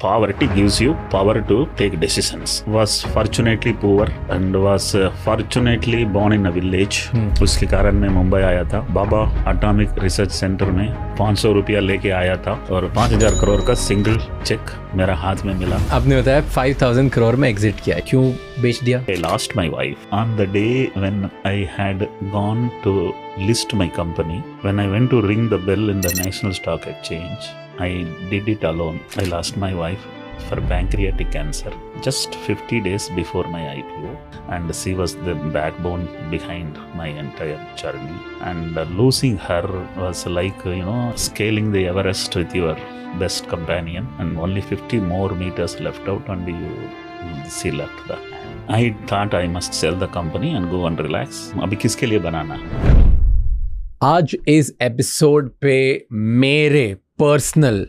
poverty gives you power to take decisions. Was fortunately poor and was fortunately born in a village. उसके कारण मैं मुंबई आया था. बाबा atomic research centre में 500 रुपया लेके आया था और 5,000 करोड़ का सिंगल चेक मेरा हाथ में मिला. आपने बताया 5,000 करोड़ में एग्जिट किया, क्यों बेच दिया? I lost my wife on the day when I had gone to list my company. When I went to ring the bell in the National Stock Exchange, I did it alone. I lost my wife for pancreatic cancer just 50 days before my IPO, and she was the backbone behind my entire journey. And losing her was like, scaling the Everest with your best companion, and only 50 more meters left out and she left the. I thought I must sell the company and go and relax. अभी किसके लिए बनाना? आज इस episode पे मेरे personal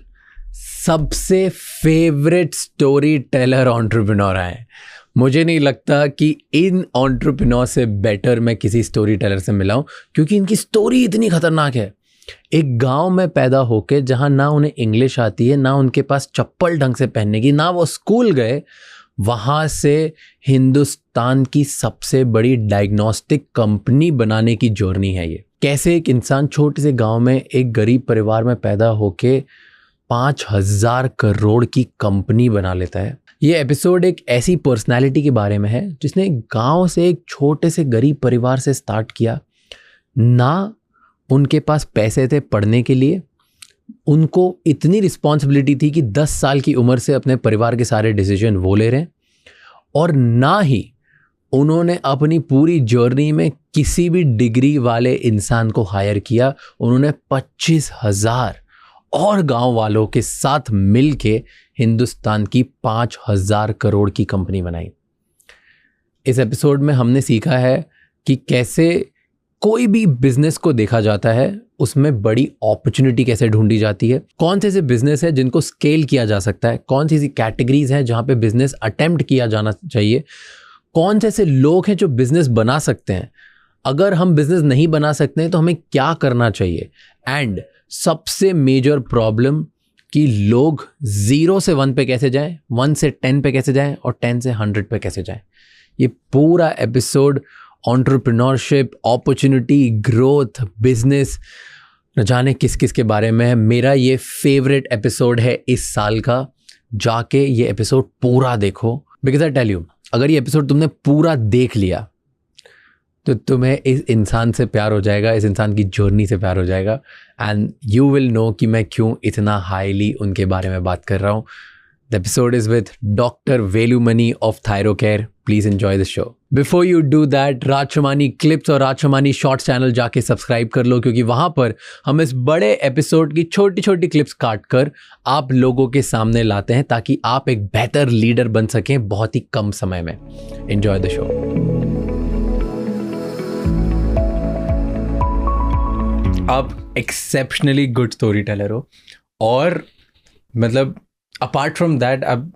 सबसे favourite story teller entrepreneur आए. मुझे नहीं लगता कि इन एंटरप्रेन्योर से बेटर मैं किसी स्टोरी टेलर से मिला हूँ, क्योंकि इनकी स्टोरी इतनी खतरनाक है. एक गांव में पैदा होके जहाँ ना उन्हें इंग्लिश आती है, ना उनके पास चप्पल ढंग से पहनने की, ना वो स्कूल गए, वहाँ से हिंदुस्तान की सबसे बड़ी डायग्नोस्टिक कंपनी बनाने की जर्नी है ये. कैसे एक इंसान छोटे से गांव में एक गरीब परिवार में पैदा होके 5,000 करोड़ की कंपनी बना लेता है. ये एपिसोड एक ऐसी पर्सनालिटी के बारे में है जिसने गांव से एक छोटे से गरीब परिवार से स्टार्ट किया. ना उनके पास पैसे थे पढ़ने के लिए, उनको इतनी रिस्पॉन्सिबिलिटी थी कि 10 साल की उम्र से अपने परिवार के सारे डिसीजन वो ले रहे हैं, और ना ही उन्होंने अपनी पूरी जर्नी में किसी भी डिग्री वाले इंसान को हायर किया. उन्होंने 25,000 और गांव वालों के साथ मिलके हिंदुस्तान की 5,000 करोड़ की कंपनी बनाई. इस एपिसोड में हमने सीखा है कि कैसे कोई भी बिजनेस को देखा जाता है, उसमें बड़ी अपॉर्चुनिटी कैसे ढूंढी जाती है, कौन से ऐसे बिजनेस है जिनको स्केल किया जा सकता है, कौन सी ऐसी कैटेगरीज हैं जहाँ पे बिजनेस अटेम्प्ट किया जाना चाहिए, कौन से ऐसे लोग हैं जो बिजनेस बना सकते हैं, अगर हम बिजनेस नहीं बना सकते हैं तो हमें क्या करना चाहिए, एंड सबसे मेजर प्रॉब्लम कि लोग 0 से 1 पे कैसे जाएं, 1 से 10 पे कैसे जाएं और 10 से 100 पे कैसे जाएं. ये पूरा episode entrepreneurship, opportunity, growth, business, न जाने किस किस के बारे में है. मेरा ये फेवरेट एपिसोड है इस साल का. जाके ये एपिसोड पूरा देखो, बिकॉज आई टेल यू, अगर ये एपिसोड तुमने पूरा देख लिया तो तुम्हें इस इंसान से प्यार हो जाएगा, इस इंसान की जर्नी से प्यार हो जाएगा, एंड यू विल नो कि मैं क्यों इतना हाईली उनके बारे में बात कर रहा हूँ. The episode is with doctor Velumani of Thyrocare. Please enjoy the show. Before you do that, Raj Shamani clips और राजशमानी शॉर्ट्स चैनल जाके सब्सक्राइब कर लो, क्योंकि वहाँ पर हम इस बड़े एपिसोड की छोटी छोटी क्लिप्स काट कर आप लोगों के सामने लाते हैं, ताकि आप एक बेहतर लीडर बन सकें बहुत ही कम समय में. Enjoy the show. आप एक्सेप्शनली गुड स्टोरी टेलर हो, और मतलब अपार्ट फ्रॉम दैट, अब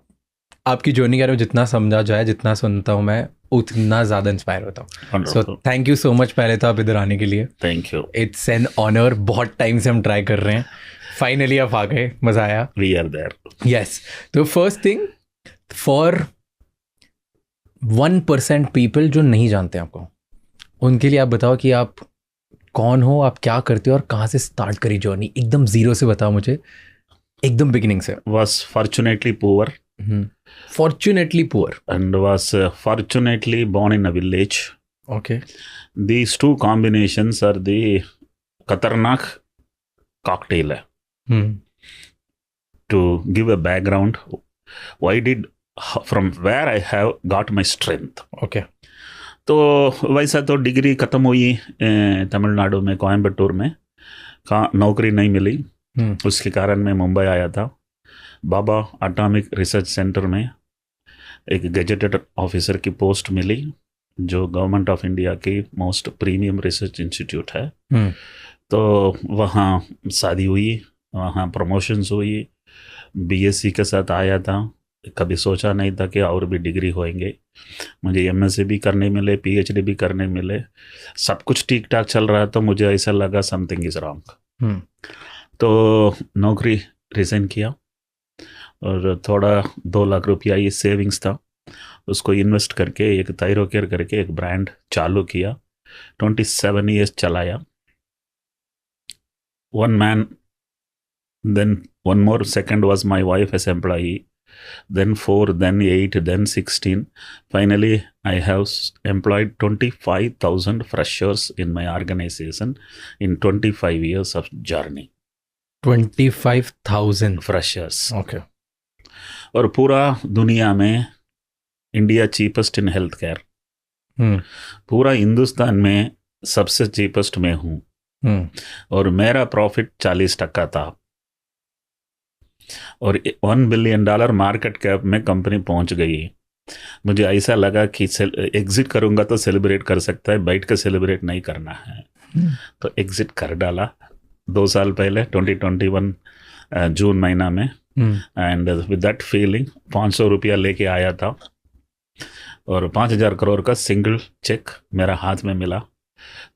आपकी जर्नी के बारे में जितना समझा जाए, जितना सुनता हूँ मैं, उतना ज़्यादा इंस्पायर होता हूँ. So thank you so much पहले तो आप इधर आने के लिए. Thank you. It's an honour. बहुत टाइम से हम ट्राई कर रहे हैं, फाइनली आप आ गए, मज़ा आया. We are there. यस. तो फर्स्ट थिंग, फॉर 1% पीपल जो नहीं जानते आपको, उनके लिए आप बताओ कि आप कौन हो, आप क्या करते हो और कहाँ से स्टार्ट करी जर्नी. एकदम 0 से बताओ मुझे, एकदम बिगिनिंग से. Was fortunately poor. Fortunately poor. And was fortunately born in a village. Okay. These two combinations are the Khatarnak cocktail. To give a background, from where I have got my strength. Okay. तो वैसा तो degree ख़त्म हुई तमिलनाडु में, कोयम्बटूर में, नौकरी नहीं मिली. उसके कारण मैं मुंबई आया था. बाबा एटॉमिक रिसर्च सेंटर में एक गेजेटेड ऑफिसर की पोस्ट मिली, जो गवर्नमेंट ऑफ इंडिया की मोस्ट प्रीमियम रिसर्च इंस्टीट्यूट है. तो वहाँ शादी हुई, वहाँ प्रमोशंस हुई. बीएससी के साथ आया था. कभी सोचा नहीं था कि और भी डिग्री होएंगे. मुझे एमएससी भी करने मिले, पीएचडी भी करने मिले, सब कुछ ठीक ठाक चल रहा. तो मुझे ऐसा लगा समथिंग इज रॉन्ग. तो नौकरी रिज़ाइन किया और थोड़ा 2 लाख रुपया ये सेविंग्स था, उसको इन्वेस्ट करके एक थायरोकेयर करके एक ब्रांड चालू किया, 27 ईयर्स चलाया। One man, then one more second was my wife as employee, then 4, then 8, then 16. Finally, I have employed 25,000 freshers in my organization in 25 years of journey. 25,000 freshers. Okay. और पूरा दुनिया में India cheapest in health care, पूरा हिंदुस्तान में सबसे cheapest में हूँ, और मेरा प्रॉफिट 40% था, और $1 बिलियन मार्केट कैप में कंपनी पहुंच गई। मुझे ऐसा लगा कि एग्जिट करूंगा तो सेलिब्रेट कर सकता है, बैठ के सेलिब्रेट नहीं करना है, तो एग्जिट कर डाला 2 साल पहले 2021 जून महीना में। एंड विद दैट फीलिंग 500 रुपया लेके आया था, और 5,000 करोड़ का सिंगल चेक मेरा हाथ में मिला,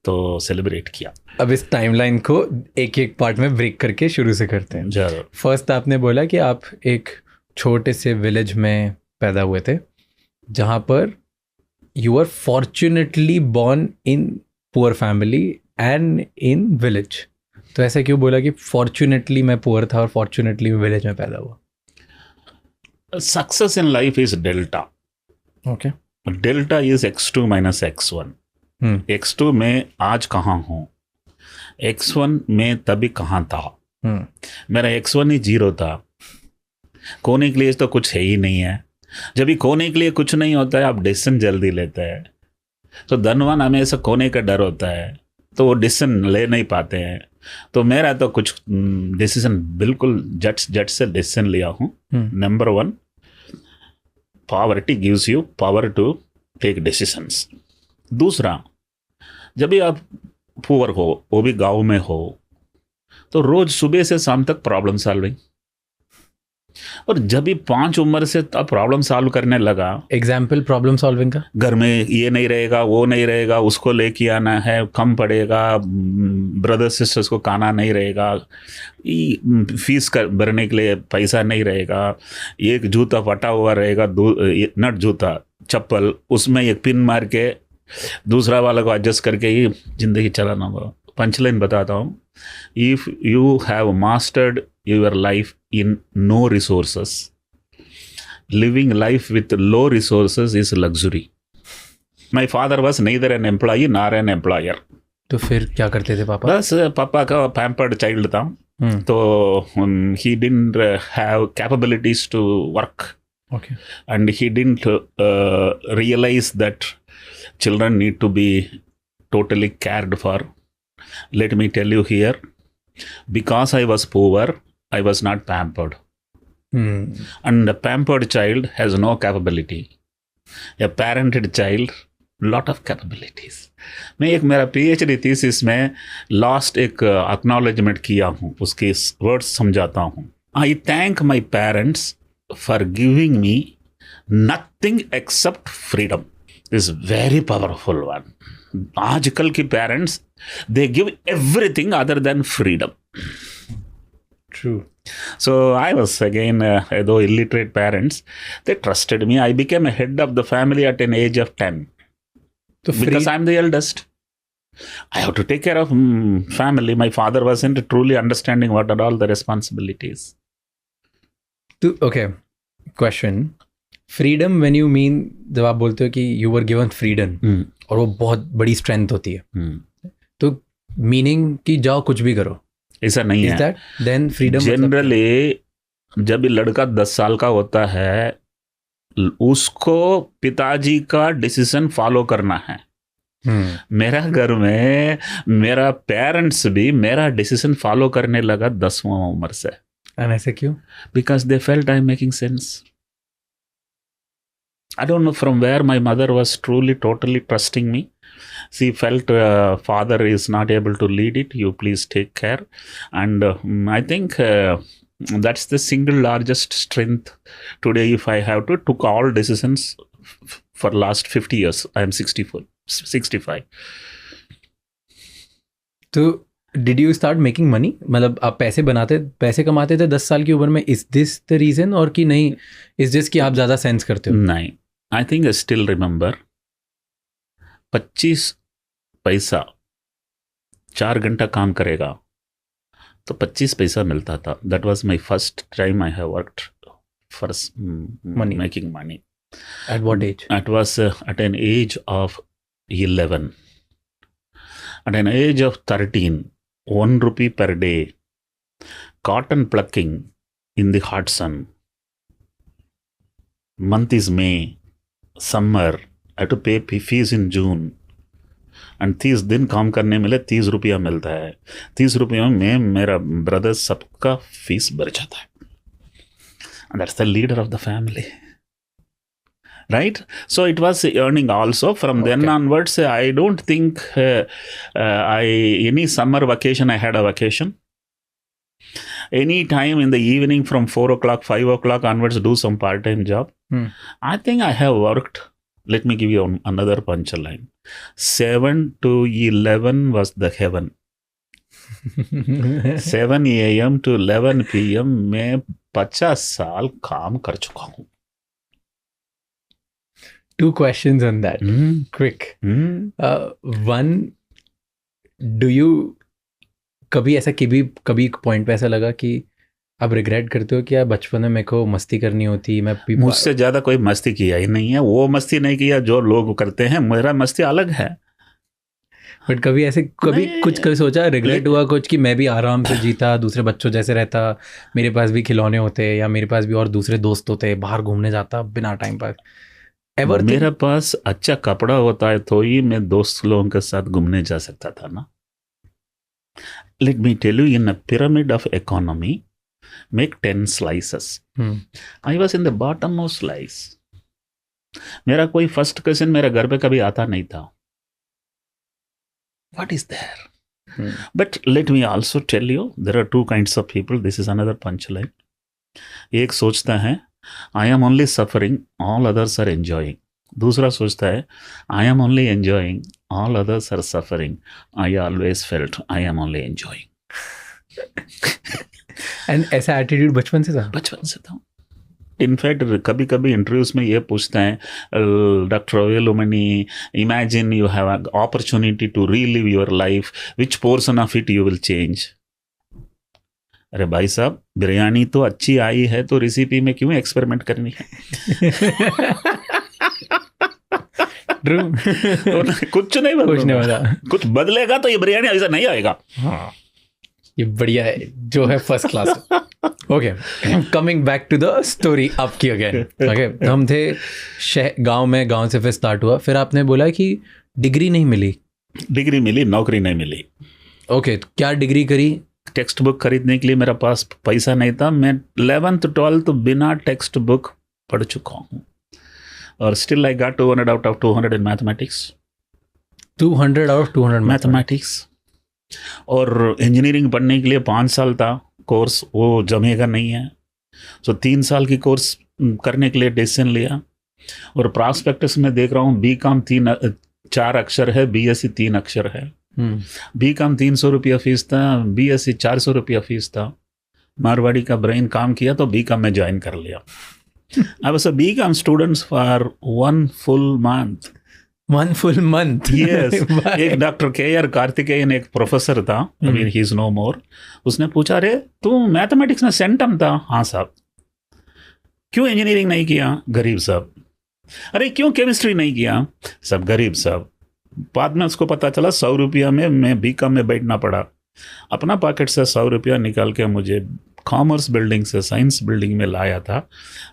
तो सेलिब्रेट किया। अब इस टाइमलाइन को एक एक पार्ट में ब्रेक करके शुरू से करते हैं। जरूर। फर्स्ट आपने बोला कि आप एक छोटे से विलेज में पैदा हुए थे, जहाँ पर you are fortunately born in poor family and in village. तो ऐसा क्यों बोला कि फॉर्चुनेटली मैं पुअर था और फॉर्चुनेटली मैं विलेज में पैदा हुआ? Success in life is delta. Okay. Delta is x2 - x1। x2 में आज कहाँ हूँ, x1 में तभी कहाँ था। मेरा x1 ही 0 था, खोने के लिए तो कुछ है ही नहीं है। जब भी खोने के लिए कुछ नहीं होता है, आप डिसीजन जल्दी लेते हैं। तो धनवान हमेशा खोने का डर होता है, तो वो डिसीजन ले नहीं पाते हैं। तो मेरा तो कुछ डिसीजन बिल्कुल जट से डिसीजन लिया हूँ। Number 1, poverty gives you power to take decisions. दूसरा, जब भी आप पुअर हो, वो भी गांव में हो, तो रोज सुबह से शाम तक प्रॉब्लम सॉल्विंग, और जब भी 5 उम्र से आप प्रॉब्लम सॉल्व करने लगा। एग्जाम्पल प्रॉब्लम सॉल्विंग का, घर में ये नहीं रहेगा, वो नहीं रहेगा, उसको लेके आना है, कम पड़ेगा, ब्रदर सिस्टर्स को खाना नहीं रहेगा, फीस भरने के लिए पैसा नहीं रहेगा, एक जूता फटा हुआ रहेगा, नट जूता चप्पल, उसमें एक पिन मार के दूसरा वाला को एडजस्ट करके ही जिंदगी चलाना होगा। पंचलाइन बताता हूँ, if you have mastered your life in no resources, living life with low resources is luxury. My father was neither an employee nor an employer। तो फिर क्या करते थे पापा? बस पापा का पैम्पर्ड चाइल्ड था, तो he didn't have capabilities to work। Okay। And he didn't realize that children need to be totally cared for. Let me tell you here, because I was poor, I was not pampered. And a pampered child has no capability. A parented child, lot of capabilities. मैं एक मेरा PhD thesis में last एक acknowledgement किया हूँ, उसके words समझाता हूँ। I thank my parents for giving me nothing except freedom। This is very powerful one। आजकल के parents they give everything other than freedom। True। So I was again, though illiterate parents, they trusted me। I became a head of the family at an age of 10 because I'm the eldest। I have to take care of family। My father wasn't truly understanding what are all the responsibilities। Okay, question। Freedom when you mean, जब आप बोलते हो कि you were given freedom और वो बहुत बड़ी strength होती है, तो मीनिंग कि जाओ कुछ भी करो, ऐसा नहीं है। देन फ्रीडम जनरली जब भी लड़का 10 साल का होता है, उसको पिताजी का डिसीजन फॉलो करना है। मेरा घर में मेरा पेरेंट्स भी मेरा डिसीजन फॉलो करने लगा 10वां उम्र से। ऐसे क्यों? Because they felt I am making sense. I don't know from where my mother was truly, totally trusting me. She felt father is not able to lead it. You please take care. And I think that's the single largest strength today. If I have to took all decisions for last 50 years, I am 65. तो did you start making money? मतलब आप पैसे कमाते थे 10 साल की उम्र में? इज दिस द रीजन, और कि नहीं इज दिस कि आप ज़्यादा सेंस करते हो? नहीं, I think I still remember 25 पैसा 4 घंटा काम करेगा तो 25 पैसा मिलता था. That was my first time I have worked for Money. Making money. At what age? It was at an age of 11. At an age of 13, 1 rupee per day, cotton plucking in the hot sun. Month is May, summer. I had to pay fees in June. And 30 दिन काम करने मिले 30 रुपया मिलता है. 30 रुपया में मेरा ब्रदर सबका फीस भर जाता है. And that's the leader of the family. Right? So it was earning also. From then onwards, I don't think any summer vacation I had a vacation. Any time in the evening from 4 o'clock, 5 o'clock onwards, do some part-time job. I think I have worked. Let me give you another punchline. 7 to 11 was the heaven. 7 a.m. to 11 p.m. मैं 50 साल काम कर चुका हूँ. 2 questions on that. Quick. One, do you कभी ऐसा कभी point पे ऐसा लगा कि आप रिग्रेट करते हो कि यार बचपन में मेरे को मस्ती करनी होती? मुझसे ज़्यादा कोई मस्ती किया ही नहीं है. वो मस्ती नहीं किया जो लोग करते हैं. मेरा मस्ती अलग है. बट कभी ऐसे कुछ सोचा, रिग्रेट हुआ कुछ कि मैं भी आराम से जीता, दूसरे बच्चों जैसे रहता, मेरे पास भी खिलौने होते, या मेरे पास भी और दूसरे दोस्त होते, बाहर घूमने जाता बिना टाइम पास? मेरा पास अच्छा कपड़ा होता है तो ही मैं दोस्त लोगों के साथ घूमने जा सकता था ना. Let me tell you, in a pyramid of economy make 10 slices. I was in the bottom of slice. मेरा कोई फर्स्ट कजिन मेरे घर पे कभी आता नहीं था. What is there? But let me also tell you, there are 2 kinds of people. This is another punchline. एक सोचता है I am only suffering, all others are enjoying. दूसरा सोचता है I am only enjoying, all others are suffering. I always felt I am only enjoying. And ऐसा attitude बचपन से था? बचपन से था. इनफैक्ट कभी कभी इंटरव्यूज में ये पूछता है, doctor Velumani, imagine you have an opportunity to relive your life, which portion of it you will change? अरे भाई साहब, बिरयानी तो अच्छी आई है तो रेसिपी में क्यों एक्सपेरिमेंट करनी है? कुछ नहीं बदलेगा. कुछ बदलेगा तो ये बिरयानी ऐसा नहीं आएगा. हाँ, ये बढ़िया है जो है first class. Okay, coming back to the story आपकी अगेन. ओके, हम थे गांव से फिर स्टार्ट हुआ. फिर आपने बोला कि डिग्री नहीं मिली. डिग्री मिली, नौकरी नहीं मिली. ओके, क्या डिग्री करी? टेक्स्ट बुक खरीदने के लिए मेरा पास पैसा नहीं था. मैं 11th 12th बिना टेक्स्ट बुक पढ़ चुका हूँ. और still I got 200 out of 200 in mathematics. 200 out of 200 mathematics. और इंजीनियरिंग पढ़ने के लिए 5 साल था कोर्स, वो जमेगा नहीं है. सो 3 साल की कोर्स करने के लिए डिसीजन लिया. और प्रॉस्पेक्टस में देख रहा हूँ BCom 4 अक्षर है, BSc 3 अक्षर है. BCom 300 रुपया फीस था, BSc 400 रुपया फीस था. मारवाड़ी का ब्रेन काम किया तो BCom में ज्वाइन कर लिया. I was a BCom student for 1 full month. 1 full month? Yes. एक डॉक्टर KR कार्तिकेयन एक प्रोफेसर था, अभी ही इज नो मोर. उसने पूछा, अरे तू मैथमेटिक्स में सेंटम था? हाँ साहब. क्यों इंजीनियरिंग नहीं किया? गरीब साहब. अरे क्यों केमिस्ट्री नहीं किया? सब गरीब साहब. बाद में उसको पता चला 100 रुपया में मैं BCom में बैठना पड़ा. अपना पॉकेट से 100 रुपया निकाल के मुझे कॉमर्स बिल्डिंग से साइंस बिल्डिंग में लाया था.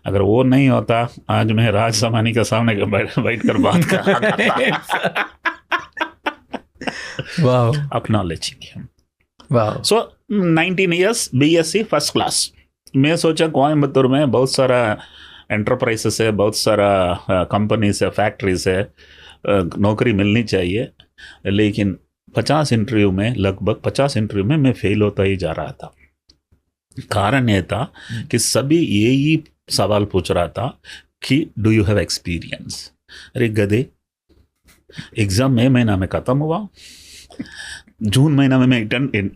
अगर वो नहीं होता आज मैं राज समानी के सामने बैठ कर बात कर रहा था. Wow, acknowledging him. वाओ. सो 19 years BSc फर्स्ट क्लास. मैं सोचा कोयम्बतूर में बहुत सारा एंटरप्राइजेस है, बहुत सारा कंपनीज है, फैक्ट्रीज है, नौकरी मिलनी चाहिए. लेकिन 50 इंटरव्यू में, लगभग 50 इंटरव्यू में मैं फेल होता ही जा रहा था. कारण यह था कि सभी यही सवाल पूछ रहा था कि डू यू हैव एक्सपीरियंस. अरे गधे, एग्जाम में महीना में खत्म हुआ. जून महीना में मैं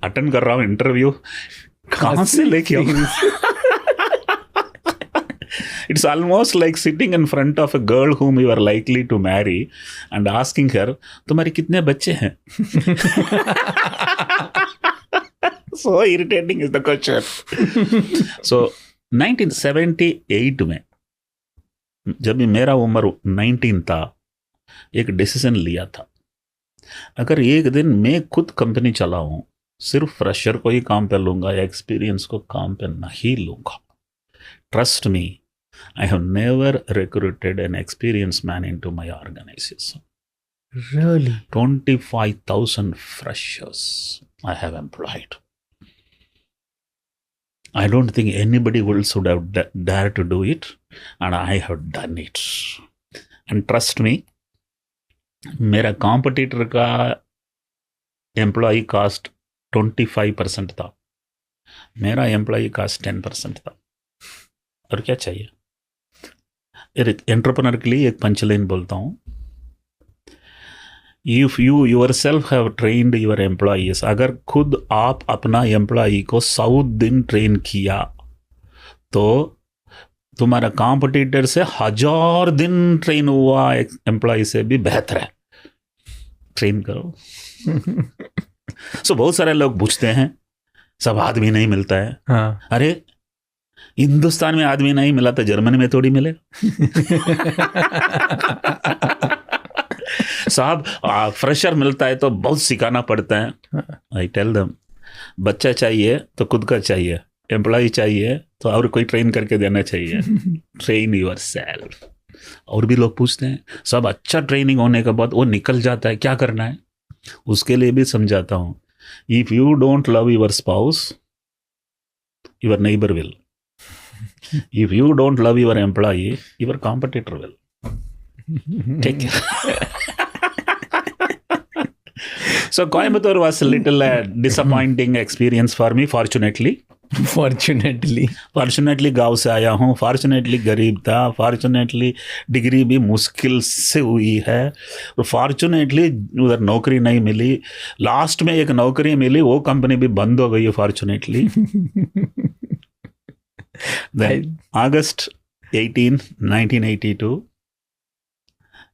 अटेंड कर रहा हूँ इंटरव्यू, कहाँ से लेके आऊँ? It's almost like sitting in front of a girl whom you are likely to marry and asking her, तुम्हारे कितने बच्चे हैं? So irritating is the question. So 1978 में जब मेरा उम्र 19 था, एक डिसीजन लिया था, अगर एक दिन मैं खुद कंपनी चलाऊं, सिर्फ फ्रेशर को ही काम पे लूंगा या एक्सपीरियंस को काम पे नहीं लूंगा. Trust me, I have never recruited an experienced man into my organization. Really? 25,000 freshers I have employed. I don't think anybody else would have dared to do it, and I have done it. And trust me, मेरा competitor का employ cast 25% था, मेरा employ cast 10% था. और क्या चाहिए? Entrepreneur के लिए एक पंचलाइन बोलता हूँ, if you yourself have trained your employees, अगर खुद आप अपना एम्प्लॉय को 100 दिन ट्रेन किया तो तुम्हारा कॉम्पिटिटर से 1000 दिन ट्रेन हुआ एम्प्लॉय से भी बेहतर है. ट्रेन करो. सो बहुत सारे लोग पूछते हैं, सब आदमी नहीं मिलता है. हाँ. अरे हिंदुस्तान में आदमी नहीं मिला तो जर्मनी में थोड़ी मिलेगा. साहब फ्रेशर मिलता है तो बहुत सिखाना पड़ता है. आई टेल देम, बच्चा चाहिए तो खुद का चाहिए, एम्प्लॉय चाहिए तो और कोई ट्रेन करके देना चाहिए. Train your self. और भी लोग पूछते हैं, सब अच्छा ट्रेनिंग होने के बाद वो निकल जाता है, क्या करना है? उसके लिए भी समझाता हूँ, if you don't love your spouse, your neighbour will. If you don't love your employee, your competitor will. Take care. So Coimbatore was a little disappointing experience for me. Fortunately गाँव से आया हूँ. Fortunately गरीब था. Fortunately degree भी मुश्किल से हुई है. Fortunately उधर नौकरी नहीं मिली. लास्ट में एक नौकरी मिली, वो कंपनी भी बंद हो गई है. Fortunately. Then August 18, 1982,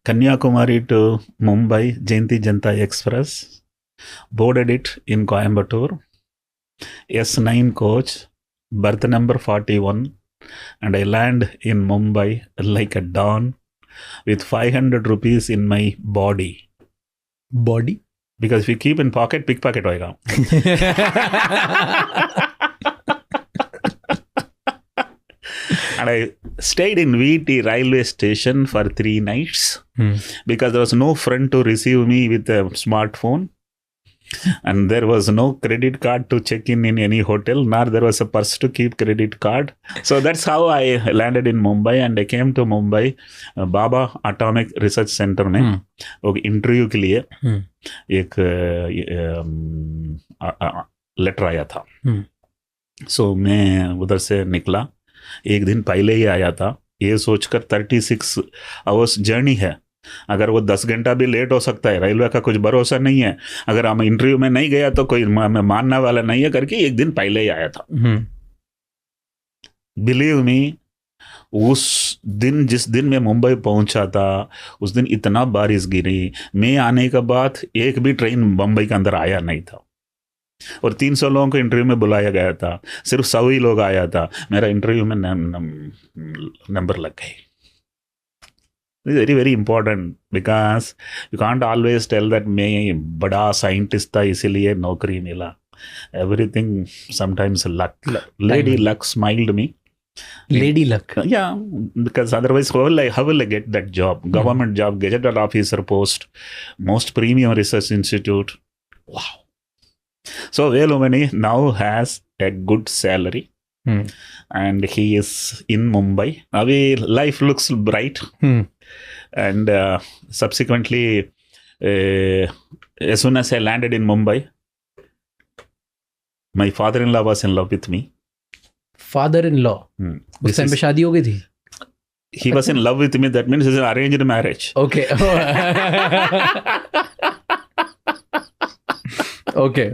Kanyakumari to Mumbai Jayanti Janata Express, boarded it in Coimbatore, S9 coach, berth number 41, and I land in Mumbai like a dawn with 500 rupees in my body. Body? Because if you keep in pocket, pickpocket hoega. And I stayed in VT railway station for 3 nights because there was no friend to receive me with a smartphone, and there was no credit card to check in any hotel, nor there was a purse to keep credit card. So that's how I landed in Mumbai, and I came to Mumbai Baba Atomic Research Center में वो interview के लिए एक letter आया था. So मैं उधर से निकला, एक दिन पहले ही आया था, ये सोचकर 36 आवर्स जर्नी है, अगर वो 10 घंटा भी लेट हो सकता है, रेलवे का कुछ भरोसा नहीं है, अगर हम इंटरव्यू में नहीं गया तो कोई मानने वाला नहीं है करके एक दिन पहले ही आया था. बिलीव मी, उस दिन जिस दिन मैं मुंबई पहुंचा था उस दिन इतना बारिश गिरी, मैं आने के बाद एक भी ट्रेन मुंबई के अंदर आया नहीं था, और 300 लोगों को इंटरव्यू में बुलाया गया था, सिर्फ 100 ही लोग आया था, मेरा इंटरव्यू में नंबर लग गए. Very very important, because you can't always tell that मैं बड़ा साइंटिस्ट था इसीलिए नौकरी मिला. Everything sometimes luck. Lady luck smiled me. Lady luck. Yeah, because otherwise how will I get that job? Government job, gazetted officer post, most premium research institute. Wow. So Velumani now has a good salary, and he is in Mumbai. Now life looks bright, and subsequently, as soon as I landed in Mumbai, my father-in-law was in love with me. Father-in-law. उस time पे शादी हो गई थी. He was in love with me. That means it's an arranged marriage. Okay. Okay.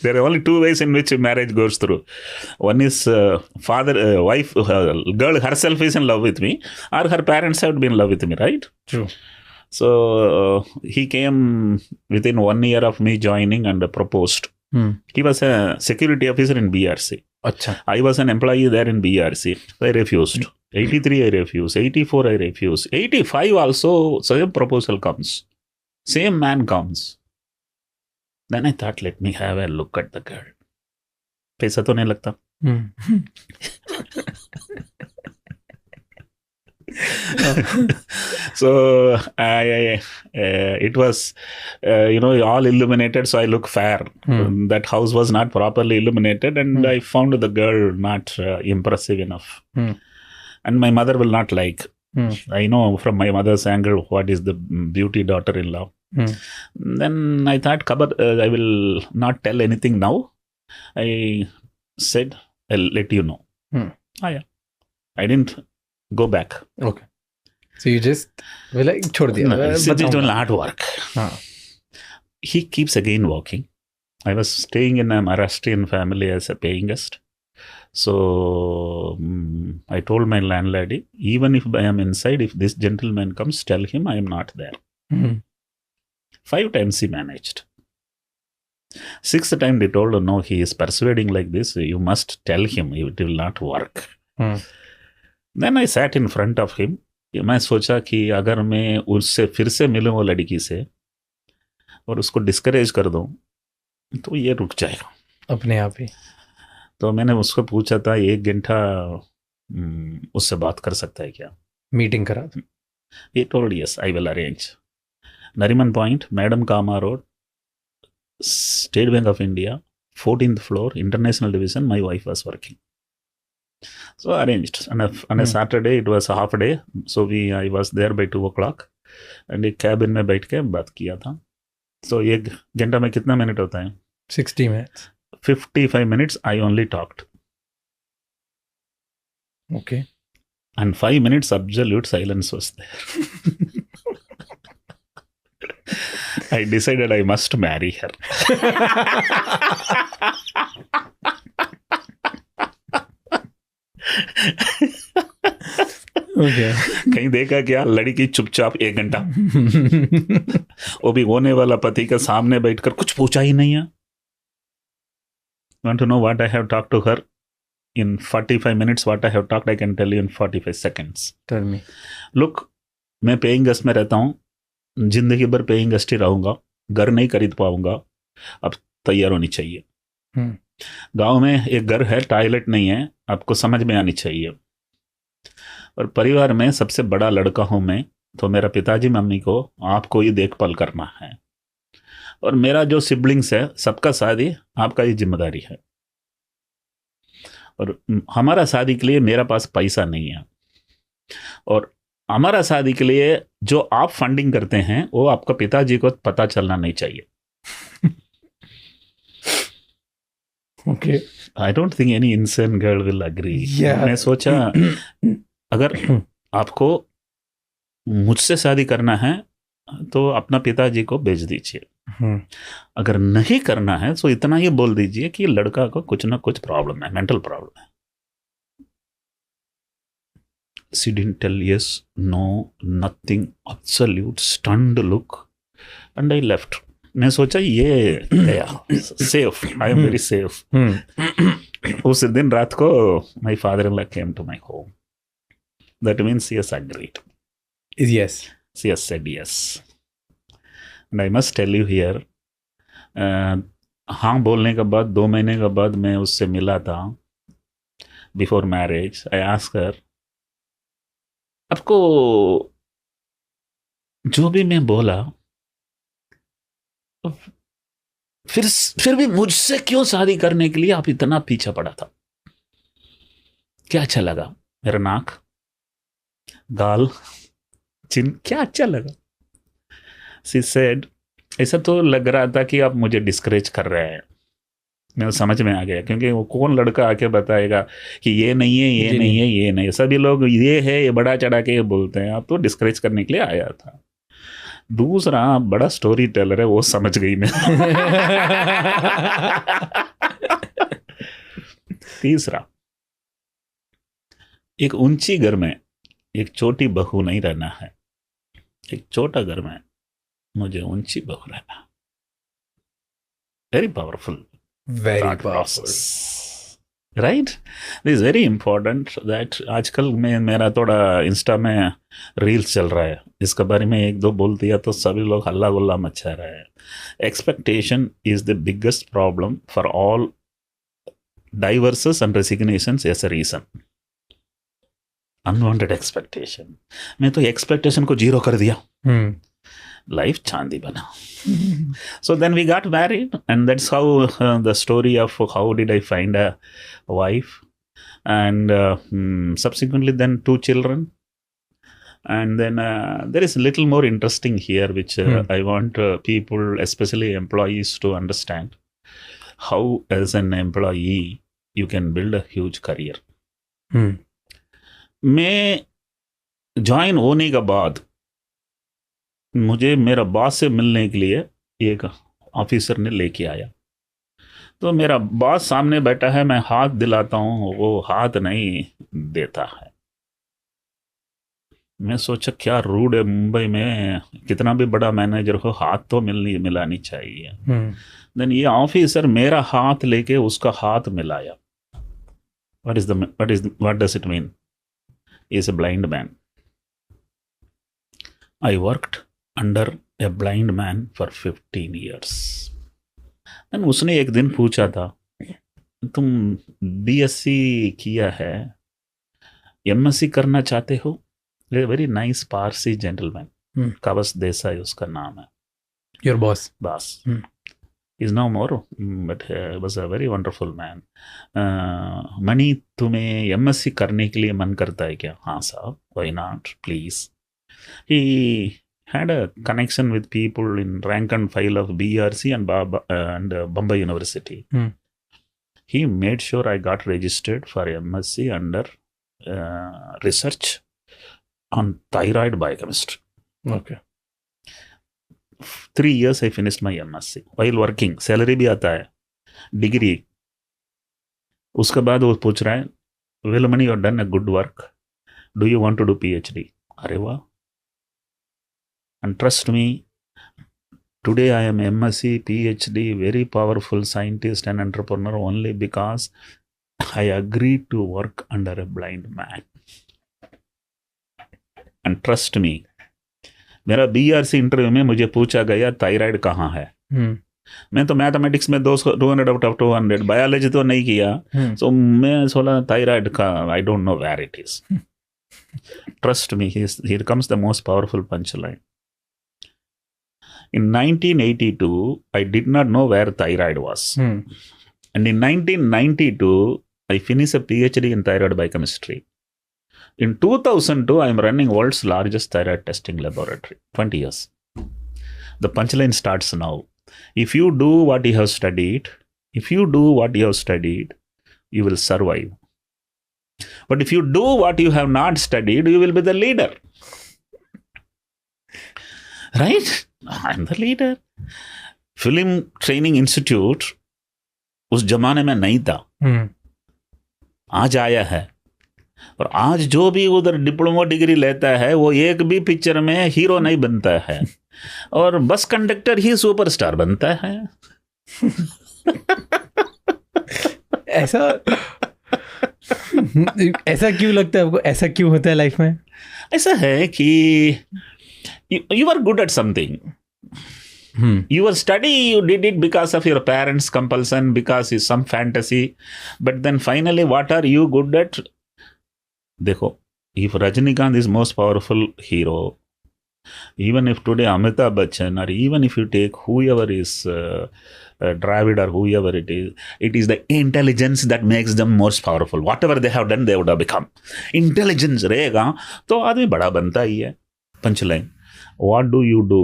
There are only two ways in which marriage goes through. One is wife, girl herself is in love with me, or her parents have been in love with me, right? True. So he came within 1 year of me joining and proposed. He was a security officer in BRC. Achha. I was an employee there in BRC. I refused. 83 I refused. 84 I refused. 85 also, same proposal comes. Same man comes. Then I thought, let me have a look at the girl. पैसा तो नहीं लगता. So it was all illuminated, so I look fair. That house was not properly illuminated, and I found the girl not impressive enough. And my mother will not like. I know from my mother's angle what is the beauty daughter-in-law. Then I thought, I will not tell anything now. I said, I'll let you know. Yeah. I didn't go back. Okay. So you just were like, chhod diya. No, it will not work. He keeps again walking. I was staying in a Maharashtrian family as a paying guest. So I told my landlady, even if I am inside, if this gentleman comes, tell him I am not there. 5 times he managed. 6th time they told, no, he is persuading like this. You must tell him, it will not work. Then I sat in front of him. मैं सोचा कि अगर मैं उससे फिर से मिलूं वो लड़की से और उसको डिस्करेज कर दूं तो ये रुक जाएगा अपने आप ही. तो मैंने उसको पूछा था 1 घंटा उससे बात कर सकता है क्या? मीटिंग करा था. He told yes, I will arrange. Nariman Point, Madam Kama Road, State Bank of India, 14th floor, International Division. My wife was working. So arranged. On a Saturday, it was a half a day. So I was there by 2 o'clock. And एक cabin में बैठ के बात किया था. So 1 घंटा में कितना मिनट होता है? 60 minutes. 55 minutes I only talked. Okay. And 5 minutes absolute silence was there. I decided I must marry her. Okay. कहीं देखा क्या? लड़की चुपचाप 1 घंटा वो भी होने वाला पति के सामने बैठकर कुछ पूछा ही नहीं है. Want to know what I have talked to her? In 45 minutes, what I have talked, I can tell you in 45 seconds. Tell me. Look, मैं पेइंग गेस्ट में रहता हूँ. जिंदगी भर पेइंग गेस्ट ही रहूंगा. घर नहीं खरीद पाऊंगा. अब तैयार होनी चाहिए. गांव में एक घर है, टॉयलेट नहीं है. आपको समझ में आनी चाहिए. और परिवार में सबसे बड़ा लड़का हूं मैं, तो मेरा पिताजी मम्मी को आपको ही देखभाल करना है. और मेरा जो सिबलिंग्स है, सबका शादी आपका ही जिम्मेदारी है. और हमारा शादी के लिए मेरा पास पैसा नहीं है. और हमारा शादी के लिए जो आप फंडिंग करते हैं वो आपका पिताजी को पता चलना नहीं चाहिए. Okay. I don't think any insane girl will agree. Yeah. मैं सोचा अगर आपको मुझसे शादी करना है तो अपना पिताजी को भेज दीजिए. अगर नहीं करना है तो इतना ही बोल दीजिए कि लड़का को कुछ ना कुछ प्रॉब्लम है, मेंटल प्रॉब्लम है. She didn't tell yes, no, nothing, absolute stunned look, and I left. मैं सोचा ये गया safe. I am very safe. उस दिन रात को my father in law came to my home. That means he has agreed. Yes. She has said yes. And I must tell you here, हाँ बोलने के बाद 2 महीने के बाद मैं उससे मिला था. Before marriage I asked her, आपको जो भी मैं बोला फिर भी मुझसे क्यों शादी करने के लिए आप इतना पीछा पड़ा था? क्या अच्छा लगा? मेरा नाक, गाल, चिन, क्या अच्छा लगा? She said, ऐसा तो लग रहा था कि आप मुझे डिस्करेज कर रहे हैं. मैं समझ में आ गया, क्योंकि वो कौन लड़का आके बताएगा कि ये नहीं है, ये नहीं है, ये नहीं. सभी लोग ये है, ये बड़ा चढ़ा के बोलते हैं. आप तो डिस्करेज करने के लिए आया था. दूसरा बड़ा स्टोरी टेलर है, वो समझ गई मैं। तीसरा, एक ऊंची घर में एक छोटी बहू नहीं रहना है, एक छोटा घर में मुझे ऊंची बहू रहना। Very powerful, very powerful, right. This very important that आजकल में मेरा थोड़ा इंस्टा में रील्स चल रहा है, इसके बारे में एक दो बोल दिया तो सभी लोग हल्ला गुल्ला मचा रहे हैं। Expectation is the biggest problem for all divorces and resignations as a reason. Unwanted expectation, मैं तो एक्सपेक्टेशन को जीरो कर दिया, लाइफ चांदी बना। So then we got married, and that's how the story of how did I find a wife, and subsequently then 2 children, and then there is a little more interesting here, which I want people, especially employees, to understand how as an employee you can build a huge career. मैं join होने के बाद मुझे मेरा boss से मिलने के लिए एक ऑफिसर ने लेके आया, तो मेरा बॉस सामने बैठा है, मैं हाथ दिलाता हूँ, वो हाथ नहीं देता है। मैं सोचा क्या रूड है, मुंबई में कितना भी बड़ा मैनेजर हो हाथ तो मिलानी चाहिए। देन ये ऑफिसर मेरा हाथ लेके उसका हाथ मिलाया। what does it mean? He is a blind man. I worked under a blind man for 15 years. And उसने एक दिन पूछा था, तुम BSc किया है, MSc करना चाहते हो? Very nice Parsi gentleman, Kavas Desai उसका नाम है। Your boss? Boss is no more, but was a very wonderful man. Mani, तुम्हें MSc करने के लिए मन करता है क्या? हाँ साहब, why not, please. He had a connection with people in rank and file of BRC and Bombay University. He made sure I got registered for MSc under research on thyroid biochemistry. Okay. 3 years I finished my MSc while working. Salary भी आता है, degree. उसके बाद वो पूछ रहा है, Velumani, you done a good work, do you want to do PhD? अरे वाह। And trust me, today I am MSc, PhD, very powerful scientist and entrepreneur only because I agreed to work under a blind man. And trust me, मेरा BRC interview में मुझे पूछा गया thyroid कहाँ है। मैं तो मैथमेटिक्स में 200 आउट ऑफ 200, बायोलॉजी तो नहीं किया, सो मैं सोला थायराइड का I don't know where it is. Trust me, here comes the most powerful punch line. In 1982, I did not know where thyroid was. And in 1992, I finished a PhD in thyroid biochemistry. In 2002, I am running world's largest thyroid testing laboratory. 20 years. The punchline starts now. If you do what you have studied, you will survive. But if you do what you have not studied, you will be the leader. Right? I'm the leader. Film Training Institute उस जमाने में नहीं था, आज आया है। और आज जो भी उधर डिप्लोमा डिग्री लेता है वो एक भी पिक्चर में हीरो नहीं बनता है, और बस कंडक्टर ही सुपरस्टार बनता है। ऐसा क्यों लगता है आपको? ऐसा क्यों होता है लाइफ में? ऐसा है कि you are good at something. Your study, you did it because of your parents' compulsion, because it's some fantasy. But then finally, what are you good at? देखो, if Rajinikanth is most powerful hero, even if today Amitabh Bachchan, or even if you take whoever is Dravid or whoever it is the intelligence that makes them most powerful. Whatever they have done, they would have become. Intelligence रहेगा तो आदमी बड़ा बनता ही है। Punchline. What do you do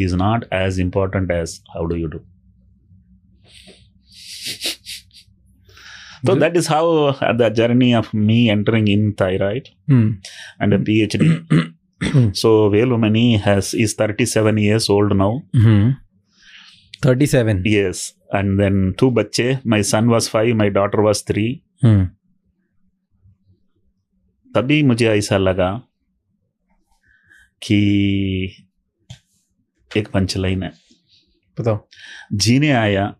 is not as important as how do you do. So that is how the journey of me entering in thyroid and a PhD So Velumani is 37 years old now. 37. Yes, and then 2 बच्चे. My son was 5, my daughter was 3. तभी मुझे ऐसा लगा कि एक punchline है, बताओ, जीने आया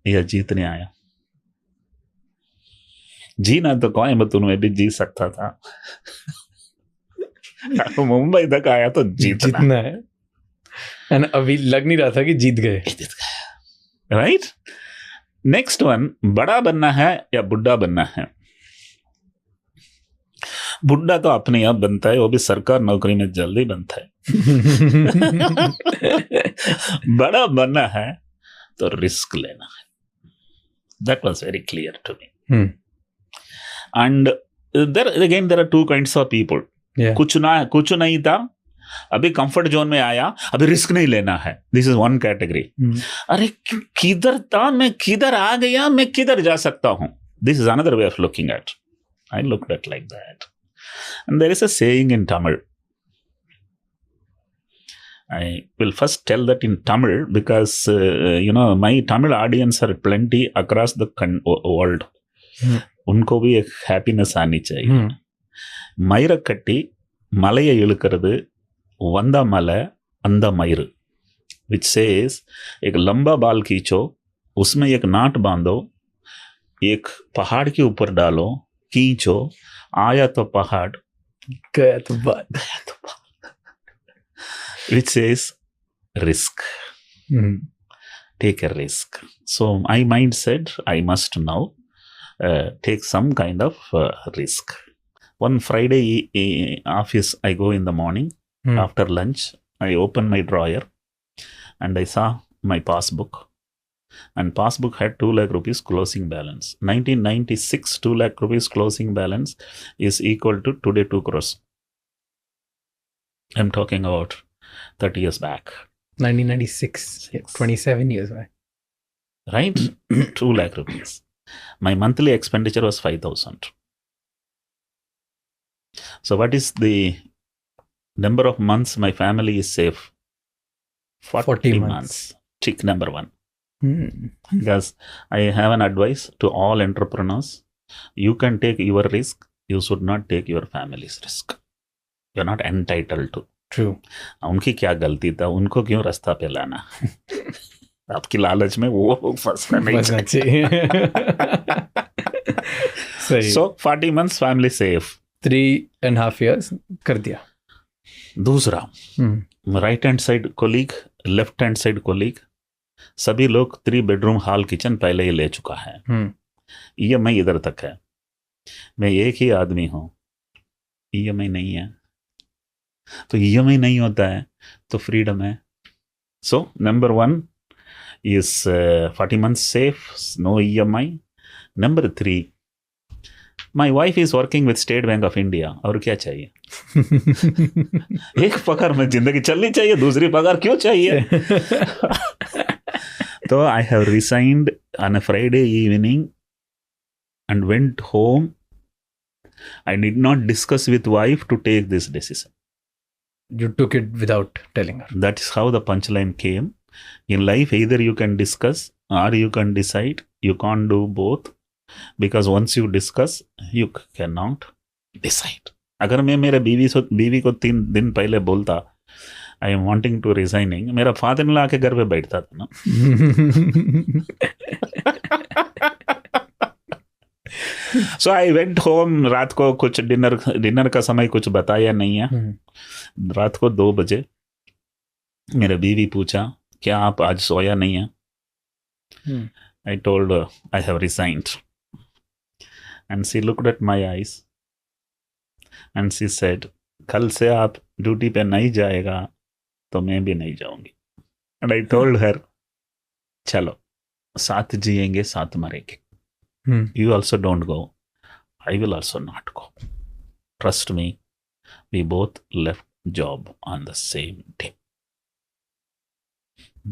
या जीतने आया. जीना तो कोयम्बतूर में भी जी सकता था. मुंबई तक आया तो जीतना है. एंड अभी लग नहीं रहा था कि जीत गए. राइट. नेक्स्ट वन, बड़ा बनना है या बुढ़ा बनना है. बुढ़ा तो अपने आप बनता है, वो भी सरकार नौकरी में जल्दी बनता है. बड़ा बनना है तो रिस्क लेना है. That was very clear to me. And there are 2 kinds of people. कुछ नहीं था, अभी कंफर्ट जोन में आया, अभी रिस्क नहीं लेना है. This is one category. अरे किधर था, मैं किधर आ गया, मैं किधर जा सकता हूं. This is another way of looking at. I looked at like that. And there is a saying in Tamil. I will first tell that in Tamil because my Tamil audience are plenty across the world. उनको भी एक happiness आनी चाहिए. मयर कट्टी Malay इळुक्करदु वंदा मले अंदा Mayur, which says एक लंबा बाल खींचो, उसमें एक नाट बांधो, एक पहाड़ के ऊपर डालो, खींचो, आया तो पहाड़, गया तो बात. which says risk. Take a risk. So my mind said I must now take some kind of risk. One Friday office, I go in the morning. After lunch, I open my drawer and I saw my passbook. And passbook had 2 lakh rupees closing balance. 1996 2 lakh rupees closing balance is equal to today 2 crores. I'm talking about 30 years back. 1996. Yes. 27 years back. Right? 2 lakh rupees. My monthly expenditure was 5,000. So what is the number of months my family is safe? 40 months. Trick number 1. Because I have an advice to all entrepreneurs. You can take your risk. You should not take your family's risk. You're not entitled to. True. उनकी क्या गलती था, उनको क्यों रास्ता पे लाना. आपकी लालच में वो फंसना नहीं चाहिए. So 40 months family safe. 3.5 years कर दिया. दूसरा, right hand side colleague, left hand side colleague, सभी लोग 3 बेडरूम हॉल किचन पहले ही ले चुका है. EMI इधर तक है, मैं एक ही आदमी हूं, EMI नहीं है. तो EMI नहीं होता है तो फ्रीडम है. So number 1 is 40 months safe, no EMI. Number 3, my wife is working with State Bank of India. और क्या चाहिए. एक पगार में जिंदगी चलनी चाहिए, दूसरी पगार क्यों चाहिए. तो I have resigned on a Friday evening and went home. I did not discuss with wife to take this decision. You took it without telling her. That is how the punchline came. In life, either you can discuss or you can decide. You can't do both. Because once you discuss, you cannot decide. अगर मैं मेरे बीवी को 3 दिन पहले बोलता I am wanting to resigning, मेरा father in law आके घर पे बैठता था ना. So I went home. रात को कुछ डिनर का समय कुछ बताया नहीं है. रात को 2 बजे मेरे बीवी पूछा क्या आप आज सोया नहीं है. I told I have resigned. And she looked at my eyes and she said, कल से आप ड्यूटी पे नहीं जाएगा तो मैं भी नहीं जाऊंगी. And I told her, चलो साथ जिएंगे साथ मरेंगे. You also don't go. I will also not go. Trust me, we both left job on the same day.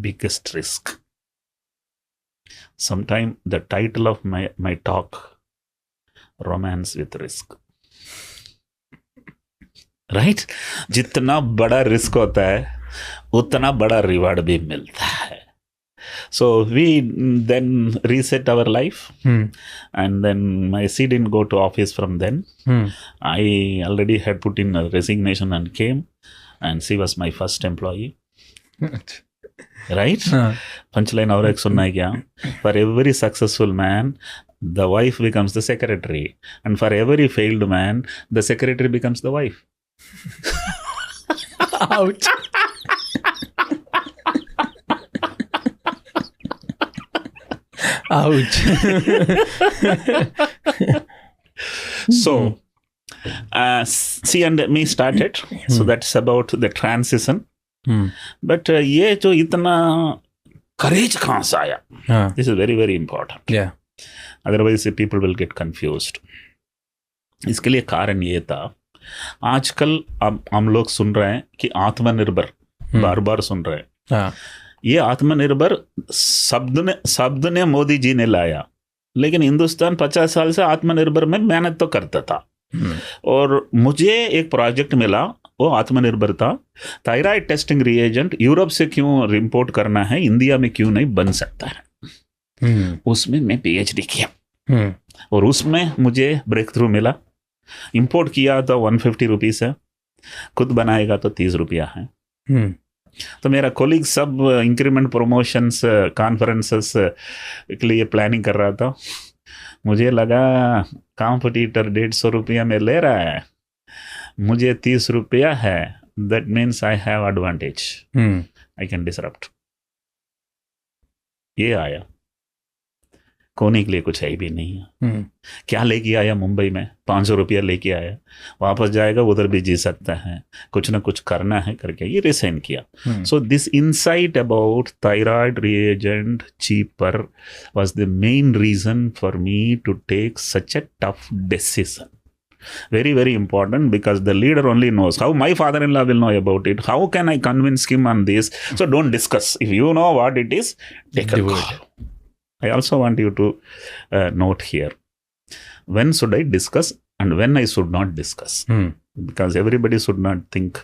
Biggest risk. Sometime the title of my talk, Romance with Risk. Right? जितना बड़ा risk होता है उतना बड़ा reward भी मिलता है. So we then reset our life, and then my C didn't go to office from then. I already had put in a resignation and came, and she was my first employee. Right? Punchline और एक सुनना है क्या? For every successful man, the wife becomes the secretary, and for every failed man, the secretary becomes the wife. Ouch. Ouch. So, she and me started. So that's about the transition. But ये जो इतना courage कहाँ से आया? This is very very important. Yeah. Otherwise people will get confused. इसके लिए कारण ये था, आजकल अब हम लोग सुन रहे हैं कि आत्मनिर्भर, बार बार सुन रहे हैं. ये आत्मनिर्भर शब्द ने मोदी जी ने लाया, लेकिन हिंदुस्तान 50 साल से आत्मनिर्भर में मेहनत तो करता था. और मुझे एक प्रोजेक्ट मिला, वो आत्मनिर्भर था. थायराइड टेस्टिंग रिएजेंट यूरोप से क्यों इंपोर्ट करना है, इंडिया में क्यों नहीं बन सकता है. उसमें मैं PhD किया और उसमें मुझे ब्रेक थ्रू मिला. इंपोर्ट किया तो 150 रुपीज़ है, खुद बनाएगा तो 30 रुपया है. तो मेरा कोलीग सब इंक्रीमेंट प्रमोशंस कॉन्फ्रेंसेस के लिए प्लानिंग कर रहा था. मुझे लगा कॉम्पिटिटर 150 रुपया में ले रहा है, मुझे 30 रुपया है. That means I have advantage, I can disrupt. ये आया, कोने के लिए कुछ है भी नहीं है. क्या लेके आया मुंबई में? 500 रुपया लेके आया, वापस जाएगा उधर भी जी सकता है, कुछ ना कुछ करना है करके ये रिसाइन किया. So this insight about thyroid reagent cheaper was the main reason for me to take such a tough decision. Very very important, because the leader only knows. How my father-in-law will know about it? How can I convince him on this? So don't discuss. If you know what it is, take a call. I also want you to note here, when should I discuss and when I should not discuss, because everybody should not think,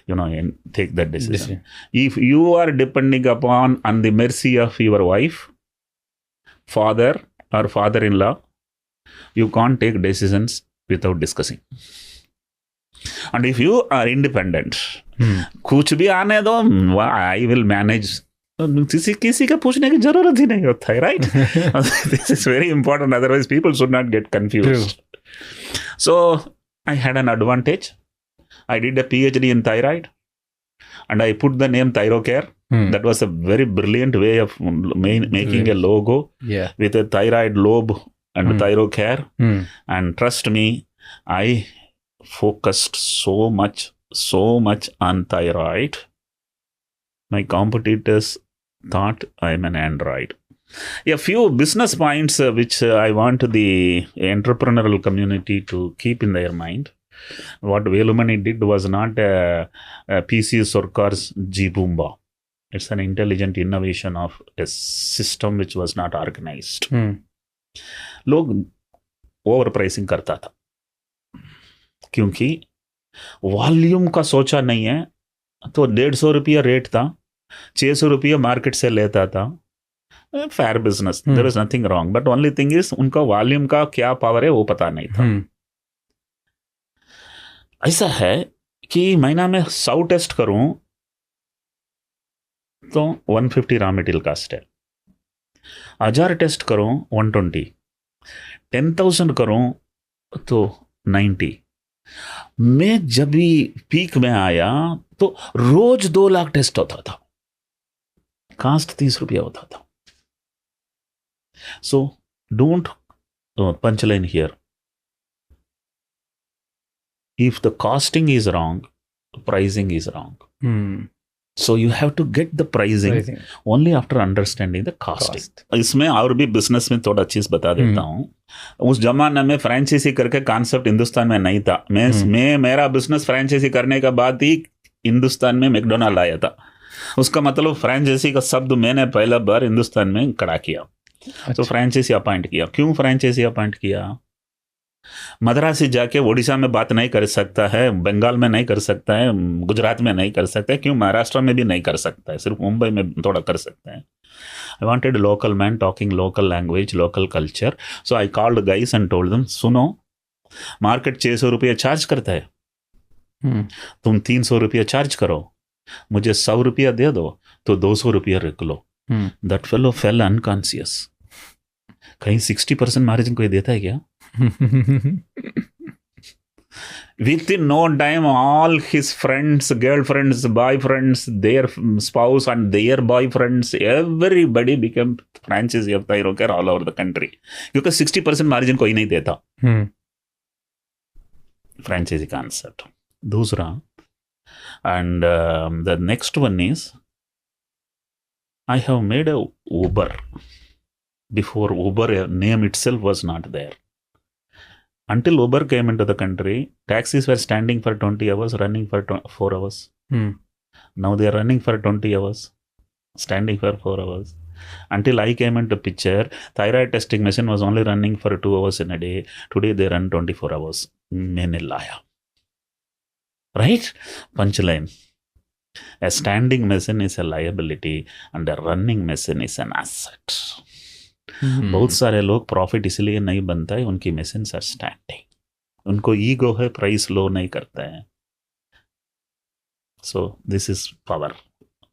and take that decision. If you are depending upon on the mercy of your wife, father or father-in-law, you can't take decisions without discussing. And if you are independent, कुछ भी आने दो, I will manage. किसी का पूछने की जरूरत ही नहीं होता है, right? This is very important, otherwise people should not gate confused. So I had an advantage. I did a PhD in thyroid and I put the name ThyroCare. That was a very brilliant way of making a logo with a thyroid lobe and ThyroCare. And trust me, I focused so much on thyroid. My competitors thought I'm an android. A few business points which I want the entrepreneurial community to keep in their mind. What Velumani did was not a PC Sarkar's G-Boomba. It's an intelligent innovation of a system which was not organized. लोग over pricing करता था क्योंकि volume का सोचा नहीं है. तो 150 रुपया रेट था, 600 रुपया मार्केट से लेता था. Fair business, there is nothing wrong, but only thing is उनका वॉल्यूम का क्या पावर है वो पता नहीं था. ऐसा है कि महीना में 100 टेस्ट करूं तो 150 रॉ मटेरियल कास्ट है. 1000 टेस्ट करूं 120, 10,000 करूं तो 90. मैं जब भी पीक में आया तो रोज 2 लाख टेस्ट होता था, कास्ट 30 रुपया होता था. So don't punchline here. If the costing is wrong, pricing is wrong. So you have to get the pricing only after understanding the costing. इसमें और भी बिजनेस में थोड़ा चीज बता देता हूँ. उस जमाने में फ्रेंचाइजी करके कॉन्सेप्ट हिंदुस्तान में नहीं था. मैं मेरा बिजनेस फ्रेंचाइजी करने के बाद ही हिंदुस्तान में मैकडोनल्ड आया था. उसका मतलब फ्रेंचाइजी का शब्द मैंने पहला बार हिंदुस्तान में खड़ा किया. तो फ्रेंचाइजी अपॉइंट किया. क्यों फ्रेंचाइजी अपॉइंट किया? मद्रासी जाके उड़ीसा में बात नहीं कर सकता है, बंगाल में नहीं कर सकता है, गुजरात में नहीं कर सकता है, क्यों महाराष्ट्र में भी नहीं कर सकता है, सिर्फ मुंबई में थोड़ा कर सकते हैं. I wanted a local man talking local language, local culture. So I called guys and told them, सुनो, मार्केट 600 रुपये चार्ज करता है, तुम 300 रुपये चार्ज करो, मुझे 100 रुपया दे दो तो 200 रुपया रख लो. That fellow fell unconscious. कहीं 60% मार्जिन कोई देता है क्या? Within no time, all his friends, girlfriends, boyfriends, their spouse and their boyfriends, everybody became franchisee of Thyrocare all over the country. क्योंकि 60% मार्जिन कोई नहीं देता. Franchisee concept. दूसरा, and the next one is, I have made a Uber. Before Uber, name itself was not there. Until Uber came into the country, taxis were standing for 20 hours, running for 4 hours. Now they are running for 20 hours, standing for 4 hours. Until I came into picture, thyroid testing machine was only running for 2 hours in a day. Today they run 24 hours. मैंने लाया. Right? Punchline. A standing machine is a liability and a running machine is an asset. बहुत सारे लोग profit इसलिए नहीं बनता है, उनकी मशीन्स आर स्टैंडिंग, उनको ईगो है, प्राइस लो नहीं करते हैं. So this is power.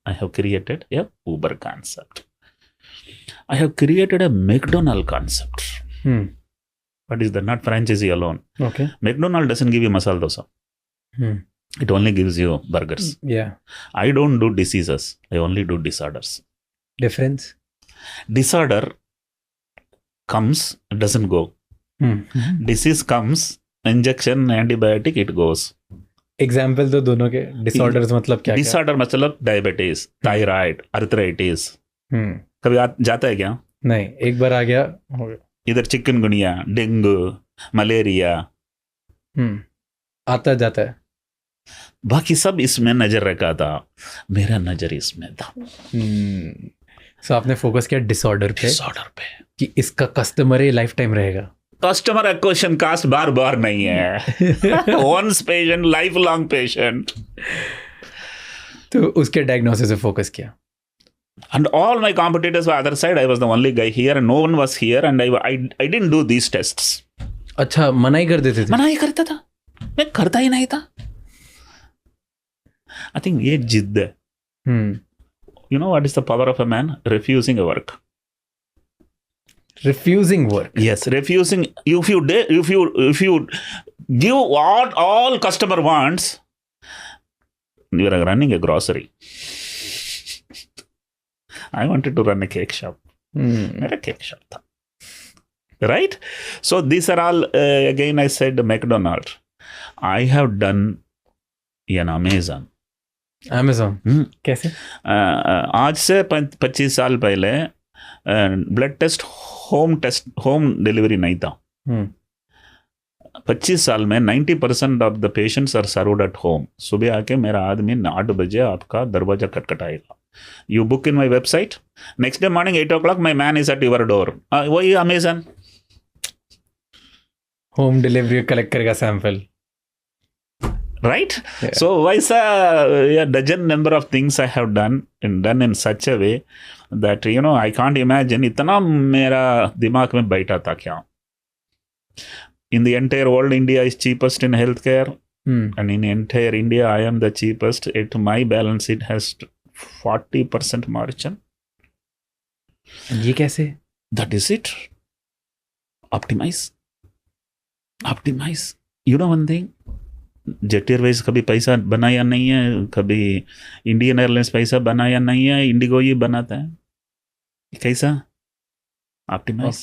I have created a Uber concept. I have created a McDonald concept. But is the not franchise alone. Okay. McDonald doesn't give you masala dosa. It only gives you burgers. Yeah. I don't do diseases. I only do disorders. Difference? Disorder comes, doesn't go. Disease comes, injection, antibiotic, it goes. Example तो दोनों के. Disorders मतलब क्या? Disorder मतलब diabetes, thyroid, arthritis. कभी जाता है क्या? नहीं, एक बार आ गया, हो गया. इधर चिकनगुनिया, डेंगू, मलेरिया, आता जाता है. बाकी सब इसमें नजर रखा था, मेरा नजर इसमें था. सो आपने फोकस किया डिसऑर्डर पे कि इसका कस्टमर ही लाइफ टाइम रहेगा. कस्टमर एक्विजिशन कास्ट बार बार नहीं है. Once patient, lifelong patient. तो उसके डायग्नोसिस पे फोकस किया. And all my competitors were other side. I was the only guy here and no one was here and I didn't do these tests. अच्छा, मना ही कर देते थे? मना ही करता था, मैं करता ही नहीं था. I think ये जिद्द है. You know what is the power of a man? Refusing a work. Refusing work? Yes, refusing. If you give what all customer wants, you are running a grocery. I wanted to run a cake shop. मेरा cake shop था. Right? So these are all, again I said McDonald's. I have done an Amazon. कैसे? आज से 25 साल पहले blood test, home delivery नहीं था. 25 साल में 90% of the patients are served at home. सुबह आके मेरा आदमी 8 बजे आपका दरवाजा खटखटाएगा. You book in my website, next day morning 8 o'clock my man is at your door. वही अमेजन होम डिलीवरी कलेक्ट करेगा sample. Right? Yeah. So a dozen number of things I have done in such a way that, you know, I can't imagine इतना मेरा दिमाग में बैठा था क्या. In the entire world, India is cheapest in healthcare. And in entire India, I am the cheapest. At my balance, it has 40% margin. ये कैसे? That is it. Optimize. You know one thing? Jet Airways कभी पैसा बनाया नहीं है, कभी Indian airlines पैसा बनाया नहीं है, इंडिगो ये बनाता है. कैसा? Optimise.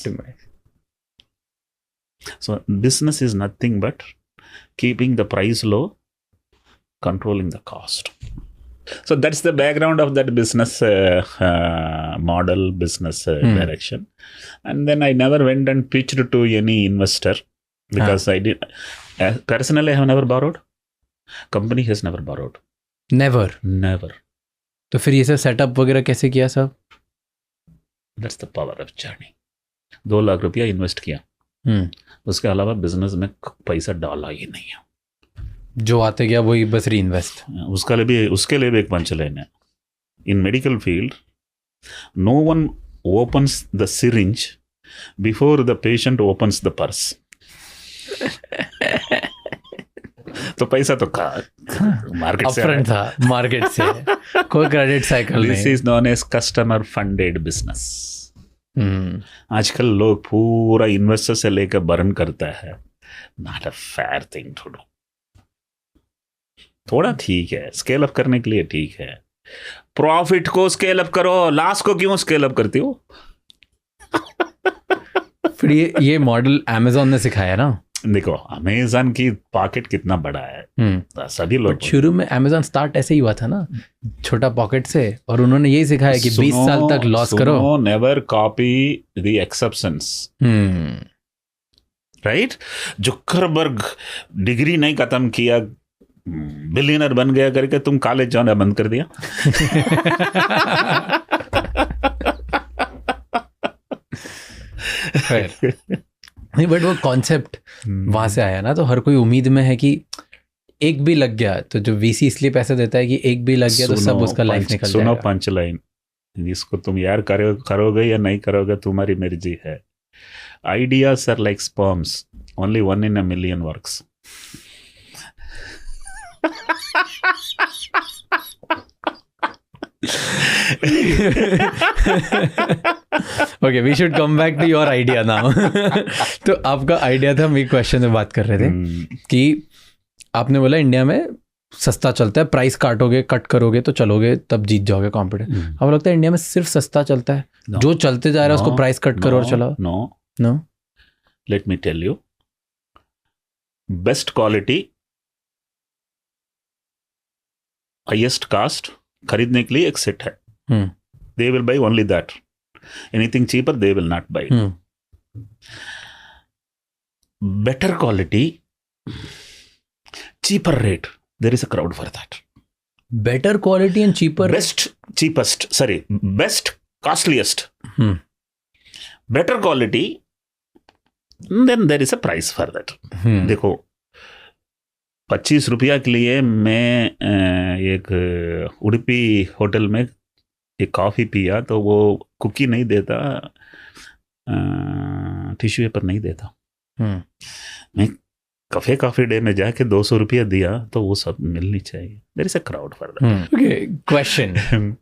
So business is nothing but keeping the price low, controlling the cost. So that's the background of that business model, business direction. And then I never went and pitched to any investor because I did. Personally, I have never borrowed. Company has never borrowed. Never. तो फिर ये सब setup वगैरह कैसे किया सब? That's the power of journey. 2 lakh रुपया invest किया. उसके अलावा बिजनेस में पैसा डाला ही नहीं है. जो आते गया वही बस रीइन्वेस्ट. उसके लिए भी एक पंचलाइन है. In medical field no one opens the syringe before the patient opens the purse. तो पैसा तो मार्केट से अपफ्रंट था, मार्केट से. कोई क्रेडिट साइकिल नहीं. This is known as customer funded business. आजकल लोग पूरा इन्वेस्टर से लेकर बर्न करता है. Not a fair thing to do. थोड़ा ठीक है, स्केल अप करने के लिए ठीक है. प्रॉफिट को स्केल अप करो, लॉस को क्यों स्केल अप करती हो? फिर ये मॉडल अमेज़न ने सिखाया ना. देखो अमेज़न की पॉकेट कितना बड़ा है. सभी लोग शुरू में अमेज़न स्टार्ट ऐसे ही हुआ था ना, छोटा पॉकेट से, और उन्होंने यही सिखाया कि 20 साल तक लॉस करो. Never copy the exceptions. Right. Zuckerberg degree नहीं खत्म किया, बिलियनर बन गया करके तुम कॉलेज जाना बंद कर दिया. नहीं, बट वो कॉन्सेप्ट वहां से आया ना, तो हर कोई उम्मीद में है कि एक भी लग गया, तो जो वीसी इसलिए पैसे देता है कि एक भी लग गया तो सब उसका लाइफ निकल जाएगा. सुनो पंच लाइन, जिसको तुम यार करोगे या नहीं करोगे तुम्हारी मर्जी है. Ideas are like sperms, only 1 in a million works. Okay, we should come back to your idea now. तो आपका आइडिया था, हम एक क्वेश्चन में बात कर रहे थे कि आपने बोला इंडिया में सस्ता चलता है, प्राइस कट करोगे तो चलोगे, तब जीत जाओगे कॉम्पिटिशन. आपको लगता है इंडिया में सिर्फ सस्ता चलता है? जो चलते जा रहा है उसको प्राइस कट करो और चलाओ. No. Let me tell you, best quality, highest cost खरीदने के लिए एक सेट है. They will buy only that. Anything cheaper they will not buy. Better quality, cheaper rate, there is a crowd for that. Better quality and cheaper. Best costliest. Better quality, then there is a price for that. देखो 25 रुपया के लिए मैं एक Udupi hotel में एक coffee पिया तो वो कुकी नहीं देता, टिश्यू पेपर नहीं देता. मैं कॉफी डे में जाके 200 रुपया दिया तो वो सब मिलनी चाहिए. There is a crowd for that. Okay, question,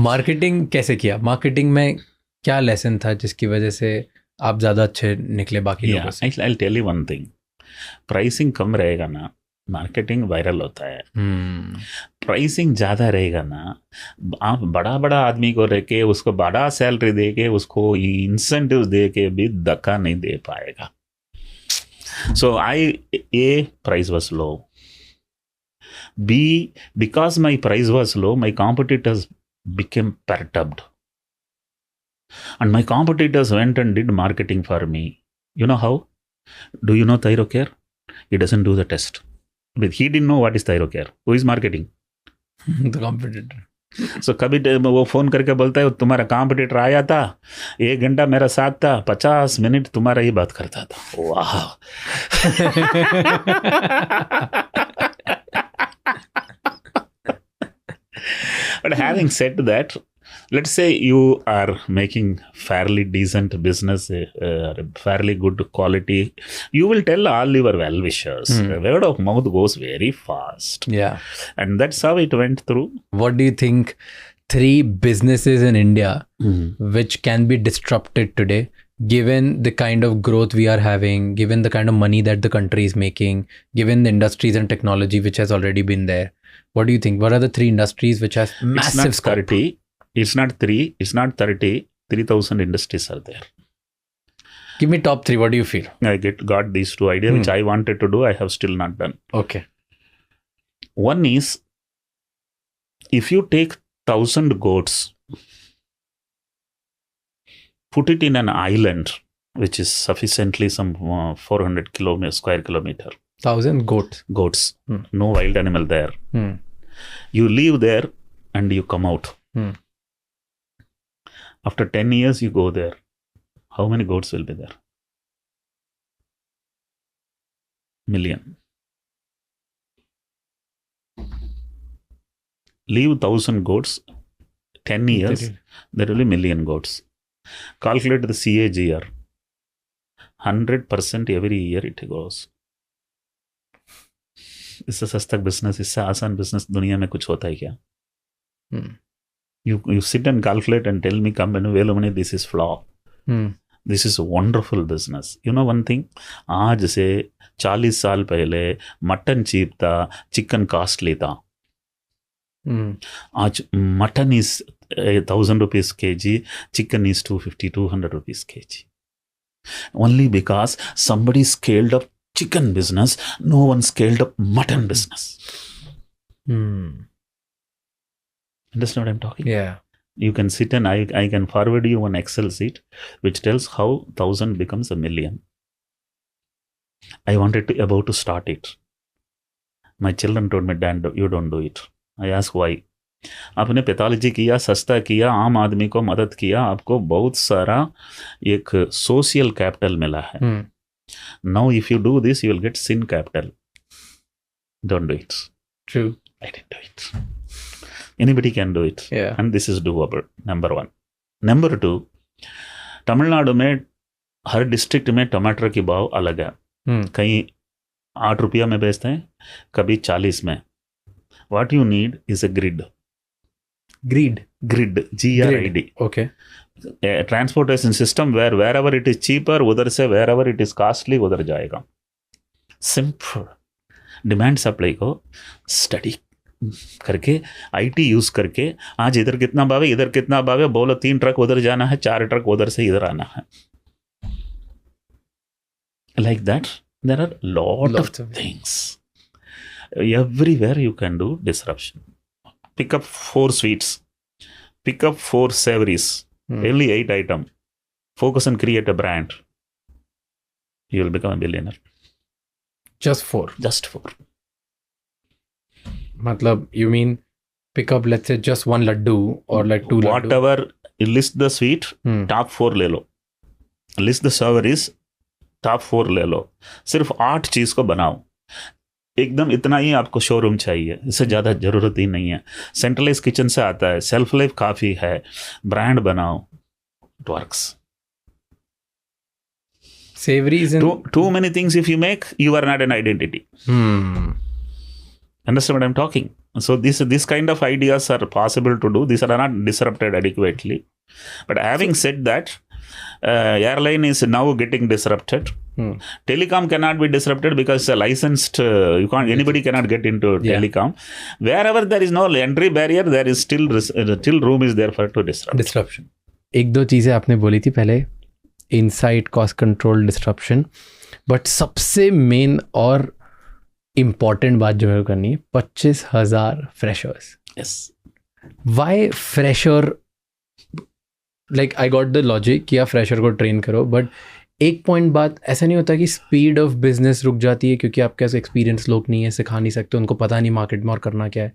marketing कैसे किया? मार्केटिंग में क्या लेसन था जिसकी वजह से आप ज्यादा अच्छे निकले बाकी लोगों से? I will tell you one thing. Pricing कम रहेगा ना, मार्केटिंग वायरल होता है. प्राइसिंग ज्यादा रहेगा ना, आप बड़ा आदमी को रह के उसको बड़ा सैलरी दे के उसको इंसेंटिव दे के भी धक्का नहीं दे पाएगा. So price was low. B, because my price was low, my competitors became perturbed. And my competitors went and did marketing for me. You know how? Do you know ThyroCare? He doesn't do the test. But he didn't know what is ThyroCare. Who is marketing? The competitor. So कभी वो phone करके बोलता है तुम्हारा competitor आया था, 1 घंटा मेरा साथ था, 50 मिनट तुम्हारा ही बात करता था. वाह. But having said that, let's say you are making fairly decent business, fairly good quality, you will tell all your well-wishers. Word of mouth goes very fast. Yeah. And that's how it went through. What do you think 3 businesses in India which can be disrupted today, given the kind of growth we are having, given the kind of money that the country is making, given the industries and technology which has already been there? What do you think? What are the 3 industries which have massive scope? It's not 3, it's not 30, 3,000 industries are there. Give me top 3, what do you feel? I got these 2 ideas which I wanted to do, I have still not done. Okay. One is, if you take 1,000 goats, put it in an island which is sufficiently some 400 square kilometer. 1,000 goats. No wild animal there. You live there and you come out. After 10 years you go there. How many goats will be there? million. Leave 1,000 goats, 10 years, there will be million goats. Calculate the CAGR. 100% every year it goes. इससे सस्ता business, इससे आसान business दुनिया में कुछ होता है क्या? You sit and calculate and tell me, come and Velumani, this is flop. This is a wonderful business. You know one thing? आज से 40 साल पहले मटन चीप था, चिकन कॉस्टली था. आज mutton is 1,000 rupees kg, chicken is 250-200 rupees kg. Only because somebody scaled up chicken business, no one scaled up mutton business. Understand what I'm talking? Yeah. You can sit and I can forward you one Excel sheet which tells how 1,000 becomes a million. I wanted to about to start it. My children told me, Dan, you don't do it. I asked why. आपने pathology किया, सस्ता किया, आम आदमी को मदद किया, आपको बहुत सारा एक सोशल कैपिटल मिला है. Now if you do this, you will get sin capital. Don't do it. True. I didn't do it. Anybody can do it. Yeah. And this is doable. Number 1. Number 2, Tamil Nadu में हर district में टमाटर की भाव अलग है. कहीं 8 रुपया में बेचते हैं, कभी 40 में. What you need is a grid. Grid, GRID. Okay. A transportation system where wherever it is cheaper, उधर से wherever it is costly, उधर जाएगा. Simple. डिमांड सप्लाई को स्टडी करके, आईटी यूज करके, आज इधर कितना भाव है, इधर कितना भाव है, बोलो 3 ट्रक उधर जाना है, 4 ट्रक उधर से इधर आना है. Like that, there are lot of things. Everywhere you can do disruption. Pick up 4 sweets. Pick up 4 savories. Only 8 items. Focus and create a brand. You will become a billionaire. Just 4. Just 4. Matlab, you mean pick up, let's say, just 1 laddu or like 2 laddu? Whatever, list the sweet, top 4 ले लो. List the savories, top 4 ले लो. सिर्फ 8 चीज को बनाओ. एकदम इतना ही आपको showroom चाहिए, इससे ज़्यादा ज़रूरत ही नहीं है. सेंट्रलाइज किचन से आता है, सेल्फ लाइफ काफ़ी है. ब्रांड बनाओ, it works. Savories and too many things if you make, you are not an identity. Understand what I'm talking? So this kind of ideas are possible to do. These are not disrupted adequately. But having said that, airline is now getting disrupted. Telecom cannot be disrupted because it's a licensed. Anybody cannot get into telecom. Wherever there is no entry barrier, there is still room is there for to disrupt. Disruption. एक दो चीजें आपने बोली थी पहले, insight, cost control, disruption. But सबसे main और important बात जो है करनी है, 25,000 freshers. Yes. Why fresher? Like I got the logic कि आप फ्रेशर को ट्रेन करो, बट एक पॉइंट बात ऐसा नहीं होता कि स्पीड ऑफ बिजनेस रुक जाती है क्योंकि आपके पास एक्सपीरियंस लोग नहीं है, सिखा नहीं सकते, उनको पता नहीं मार्केट में और करना क्या है.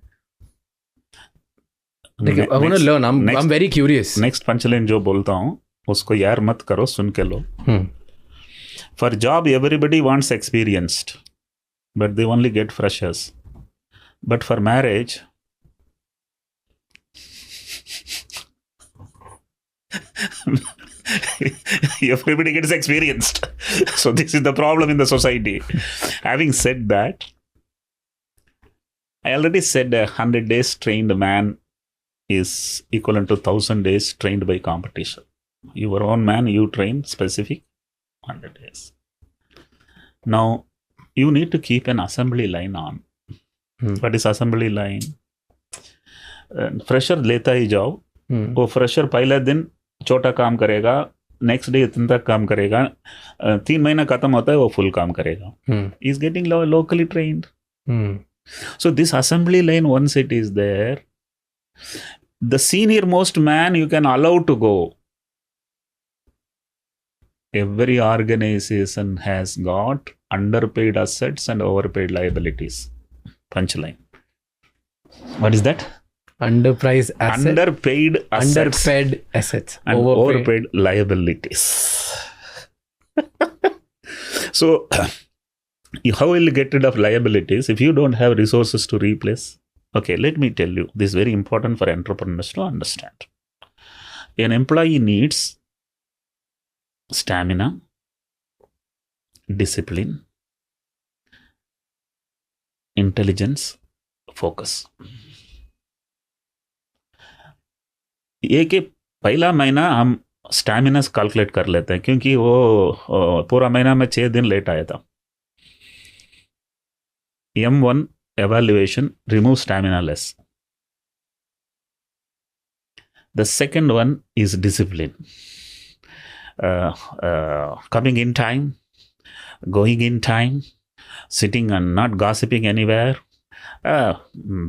I want to learn. I'm very curious. Next punchline जो बोलता हूँ उसको यार मत करो, सुन के लो. For job, everybody wants experienced, but they only get freshers. But for marriage, everybody gets experienced. So this is the problem in the society. Having said that, I already said 100 days trained man is equivalent to 1,000 days trained by competition. Your own man, you train specific 100 days. Now, you need to keep an assembly line on. What is assembly line? Fresher लेता ही जाओ. वो fresher पहला दिन छोटा काम करेगा, next day इतना तक काम करेगा, 3 महीना खत्म होता है वो फुल काम करेगा. Is getting locally trained. So this assembly line, once it is there, the senior most man you can allow to go. Every organization has got underpaid assets and overpaid liabilities. Punchline. What is that? Underpriced assets. Underpaid assets. Underpaid assets. And overpaid liabilities. So, How will you get rid of liabilities if you don't have resources to replace? Okay, let me tell you, this is very important for entrepreneurs to understand. An employee needs stamina, discipline, intelligence, focus. एक पहला महीना हम stamina calculate कर लेते हैं क्योंकि वो पूरा महीना में 6 दिन लेट आया था. M1 evaluation, remove stamina less. The second one is discipline. Coming in time, going in time, sitting and not gossiping anywhere.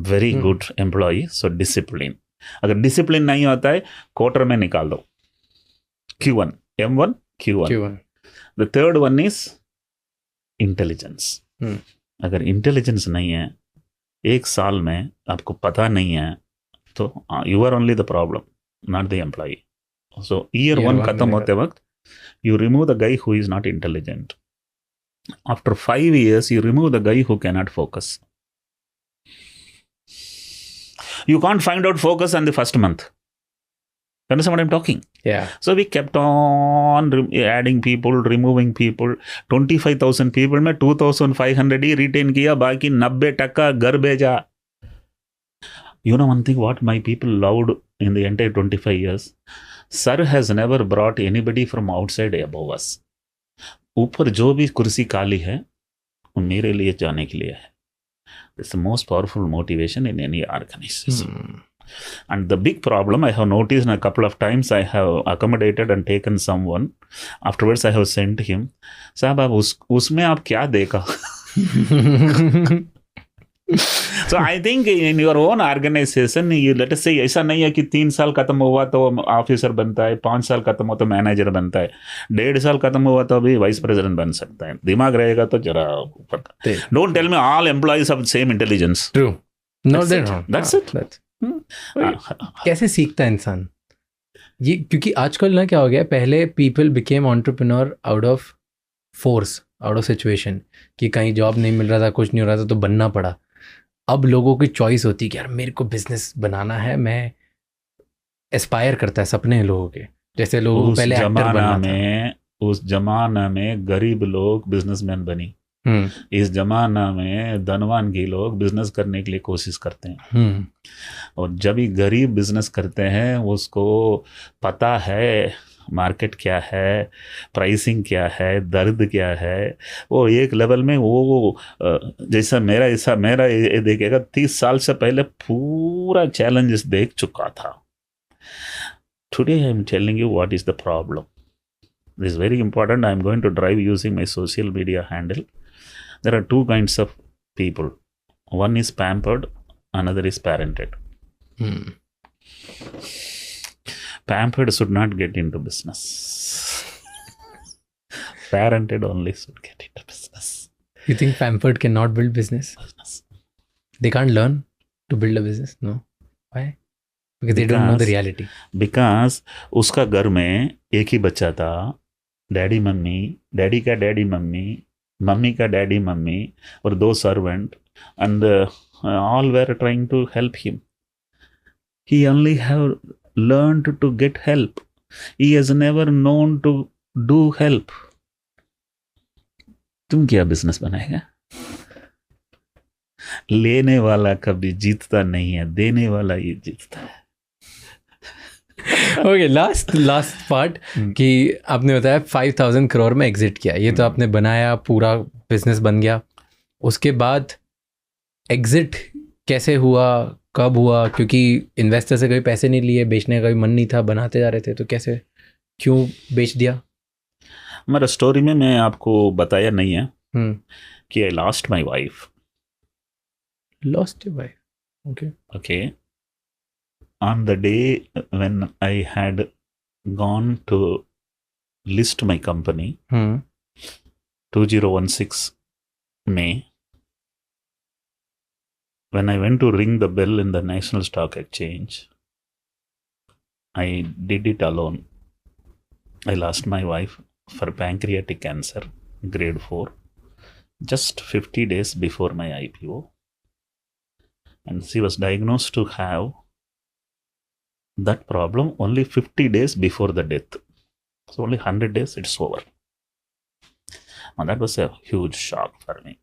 Very good employee. So discipline. अगर डिसिप्लिन नहीं होता है क्वार्टर में निकाल दो. Q1, M1, Q1. The third one is intelligence. अगर intelligence नहीं है, एक साल में आपको पता नहीं है, तो you are only the problem, not the employee. So year 1 खत्म होते वक्त you remove the guy who is not intelligent. After 5 years, you remove the guy who cannot focus. You can't find out focus on the first month. You understand what I'm talking? Yeah. So we kept on adding people, removing people. 25,000 people में 2,500 ही retain किया, बाकी 90% घर भेजा. You know one thing what my people loved in the entire 25 years? Sir has never brought anybody from outside above us. ऊपर जो भी कुर्सी काली है वो मेरे लिए जाने के लिए है. It's the most powerful motivation in any organization. And the big problem I have noticed a couple of times, I have accommodated and taken someone. Afterwards I have sent him, साहब आप उसमें आप क्या देखा? So I think in your own organization, you let us say ऐसा नहीं है कि 3 साल खत्म हुआ तो ऑफिसर बनता है, 5 साल खत्म हुआ तो मैनेजर बनता है, 1.5 साल खत्म हुआ तो अभी वाइस प्रेसिडेंट बन सकता है. दिमाग रहेगा तो जरा ऊपर. Don't tell me all employees have same intelligence. True. No that's it. कैसे सीखता है इंसान ये? क्योंकि आजकल ना क्या हो गया, पहले people became entrepreneur out of force, out of situation, कि कहीं जॉब नहीं मिल रहा था, कुछ नहीं हो रहा था तो बनना पड़ा. अब लोगों की चॉइस होती है कि यार मेरे को बिजनेस बनाना है, मैं एस्पायर करता है सपने लोगों के. जैसे लोगों पहले एक्टर बनना था. उस जमाना में गरीब लोग बिजनेसमैन बनी. इस जमाना में धनवान के लोग बिजनेस करने के लिए कोशिश करते हैं. और जब भी गरीब बिजनेस करते हैं उसको पता है मार्केट क्या है, प्राइसिंग क्या है, दर्द क्या है. वो एक लेवल में वो जैसा मेरा ये देखेगा 30 साल से पहले पूरा चैलेंजेस देख चुका था. Today I am telling you what is the problem. This is very important. I am going to drive using my social media handle. There are 2 kinds of people. One is pampered, another is parented. Pampered should not get into business. Parented only should get into business. You think pampered cannot build business? They can't learn to build a business? No. Why? Because they don't know the reality. Because उसका घर में एक ही बच्चा था. Daddy mummy, daddy का daddy mummy, mummy का daddy mummy और 2 servant, and all were trying to help him. He only have learned to get help. He has never known to do help. तुम क्या बिजनेस बनाएगा? लेने वाला कभी जीतता नहीं है, देने वाला ही जीतता है. ओके, लास्ट पार्ट कि आपने बताया 5,000 करोड़ में एग्जिट किया. ये तो आपने बनाया, पूरा बिजनेस बन गया. उसके बाद एग्जिट कैसे हुआ, कब हुआ? क्योंकि इन्वेस्टर से कभी पैसे नहीं लिए, बेचने का भी मन नहीं था, बनाते जा रहे थे, तो कैसे, क्यों बेच दिया? हमारा स्टोरी में मैं आपको बताया नहीं है कि I lost my wife. Lost your wife? Okay. On the day when I had gone to list my company, 2016 May, when I went to ring the bell in the National Stock Exchange, I did it alone. I lost my wife for pancreatic cancer, grade 4. just 50 days before my IPO. And she was diagnosed to have that problem only 50 days before the death. So only 100 days, it's over. And that was a huge shock for me.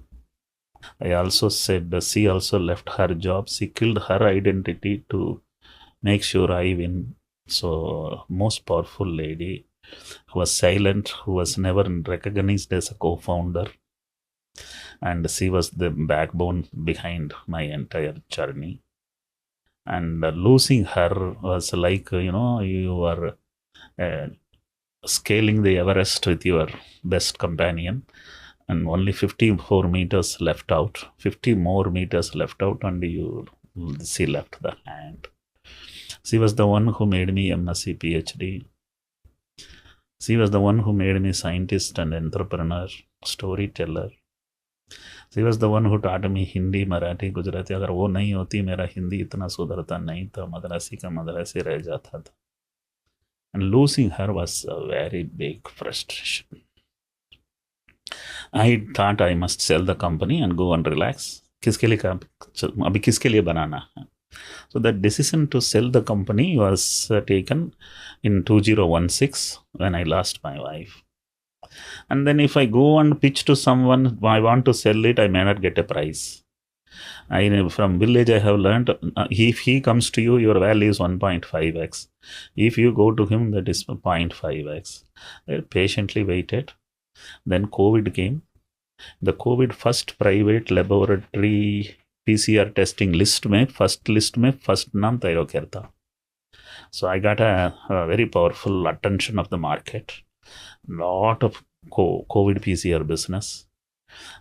I also said she also left her job. She killed her identity to make sure I win. So most powerful lady who was silent, who was never recognized as a co-founder. And she was the backbone behind my entire journey. And losing her was like, you are scaling the Everest with your best companion, and only 54 meters left out, 50 more meters left out, and she left the hand. She was the one who made me MSc PhD. She was the one who made me scientist and entrepreneur, storyteller. She was the one who taught me Hindi, Marathi, Gujarati. अगर वो नहीं होती मेरा हिंदी इतना सुधरता नहीं था, मद्रासी का मद्रासी रह जाता था. And losing her was a very big frustration. I thought I must sell the company and go and relax. किसके लिए काम, अभी किसके लिए बनाना है? So that decision to sell the company was taken in 2016 when I lost my wife. And then if I go and pitch to someone, I want to sell it, I may not get a price. From village I have learned, if he comes to you, your value is 1.5x. If you go to him, that is 0.5x. I patiently waited. Then COVID came. The COVID first private laboratory PCR testing list में first नाम Thyrocare था. So I got a very powerful attention of the market. Lot of COVID PCR business.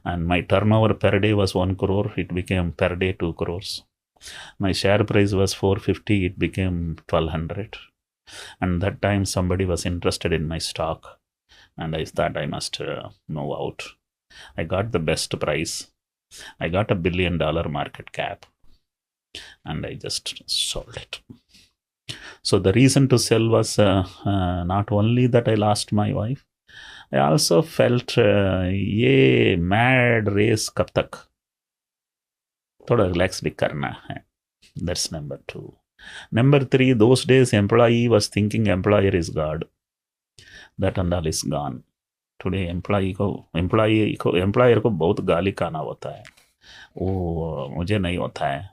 And my turnover per day was 1 crore. It became per day 2 crores. My share price was 450. It became 1200. And that time somebody was interested in my stock. And I thought I must move out. I got the best price. I got $1 billion market cap. And I just sold it. So the reason to sell was not only that I lost my wife, I also felt ये mad race कब तक, थोड़ा relax भी करना है. That's number 2. Number 3, those days employee was thinking employer is God. That and all is gone. Today employer को बहुत गाली खाना होता है, वो मुझे नहीं होता है.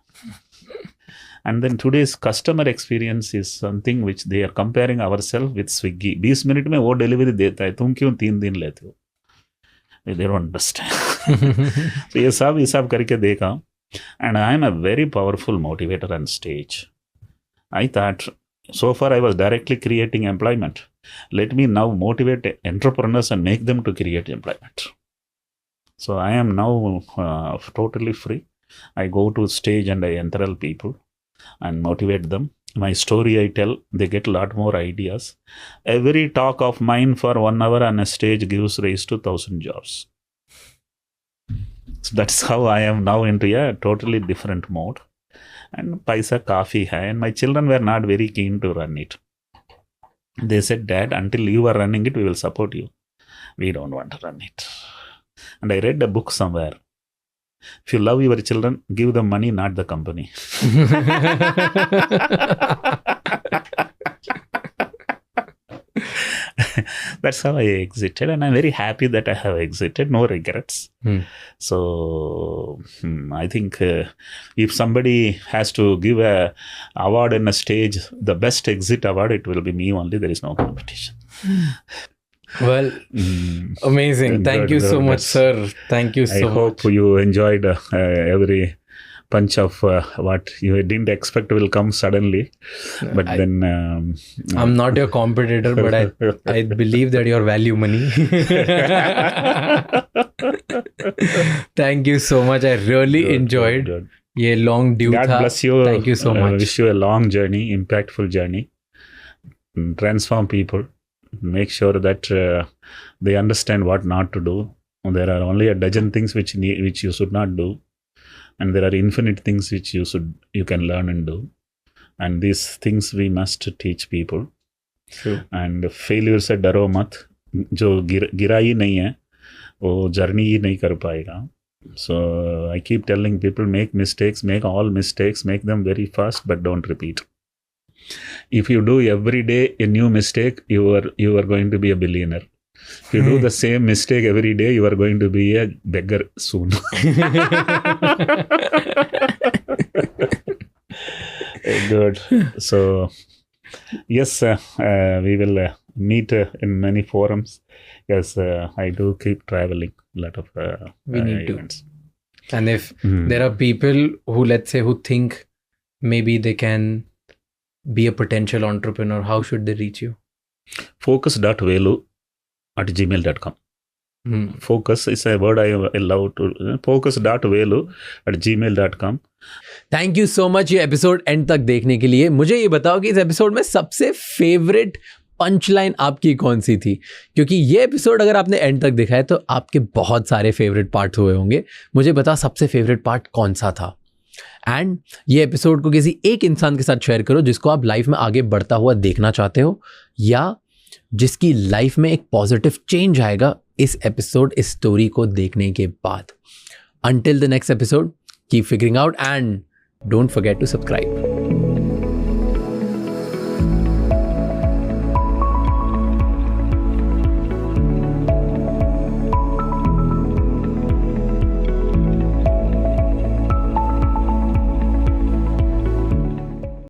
And then today's customer experience is something which they are comparing ourselves with Swiggy. 20 minute में वो डिलीवरी देता है, तुम क्यों 3 दिन लेते हो? They don't understand. So ये सब करके देखा. And I am a very powerful motivator on stage. I thought, so far I was directly creating employment. Let me now motivate entrepreneurs and make them to create employment. So I am now totally free. I go to stage and I enthrall people and motivate them. My story I tell, they get a lot more ideas. Every talk of mine for 1 hour on a stage gives rise to 1,000 jobs. So that's how I am now into a totally different mode. And paisa kafi hai. And my children were not very keen to run it. They said, Dad, until you are running it, we will support you. We don't want to run it. And I read a book somewhere. If you love your children, give them money, not the company. That's how I exited, and I'm very happy that I have exited. No regrets. So I think if somebody has to give a award in a stage, the best exit award, it will be me only. There is no competition. Well, amazing. Thank you so much, sir. Thank you so much. I hope you enjoyed every punch of what you didn't expect will come suddenly. But then... I'm not your competitor, but I believe that you value money. Thank you so much. I really enjoyed. Ye long due God bless you. Thank you so much. I wish you a long journey, impactful journey. Transform people. Make sure that they understand what not to do. There are only a dozen things which you should not do, and there are infinite things which you can learn and do. And these things we must teach people. True. And failure से डरो मत, जो गिराई नहीं है वो journey ही नहीं कर पाएगा. So I keep telling people, make mistakes, make all mistakes, make them very fast, but don't repeat. If you do every day a new mistake, you are going to be a billionaire. If you do the same mistake every day, you are going to be a beggar soon. Good. So yes, we will meet in many forums. Yes, I do keep traveling a lot of We need to. events. And if there are people who, let's say, who think maybe they can be a potential entrepreneur, how should they reach you? Focus.velu@gmail.com. Focus is a word I love to. Focus.velu@gmail.com. Thank you so much ये episode and तक देखने के लिए. मुझे ये बताओ कि इस एपिसोड में सबसे फेवरेट पंच लाइन आपकी कौन सी थी, क्योंकि ये एपिसोड अगर आपने एंड तक देखा है तो आपके बहुत सारे फेवरेट पार्ट्स हुए होंगे. मुझे बता सबसे फेवरेट पार्ट कौन सा था. एंड ये एपिसोड को किसी एक इंसान के साथ शेयर करो जिसको आप लाइफ में आगे बढ़ता हुआ देखना चाहते हो, या जिसकी लाइफ में एक पॉजिटिव चेंज आएगा इस एपिसोड, इस स्टोरी को देखने के बाद. Until the next episode, keep figuring out and don't forget to subscribe.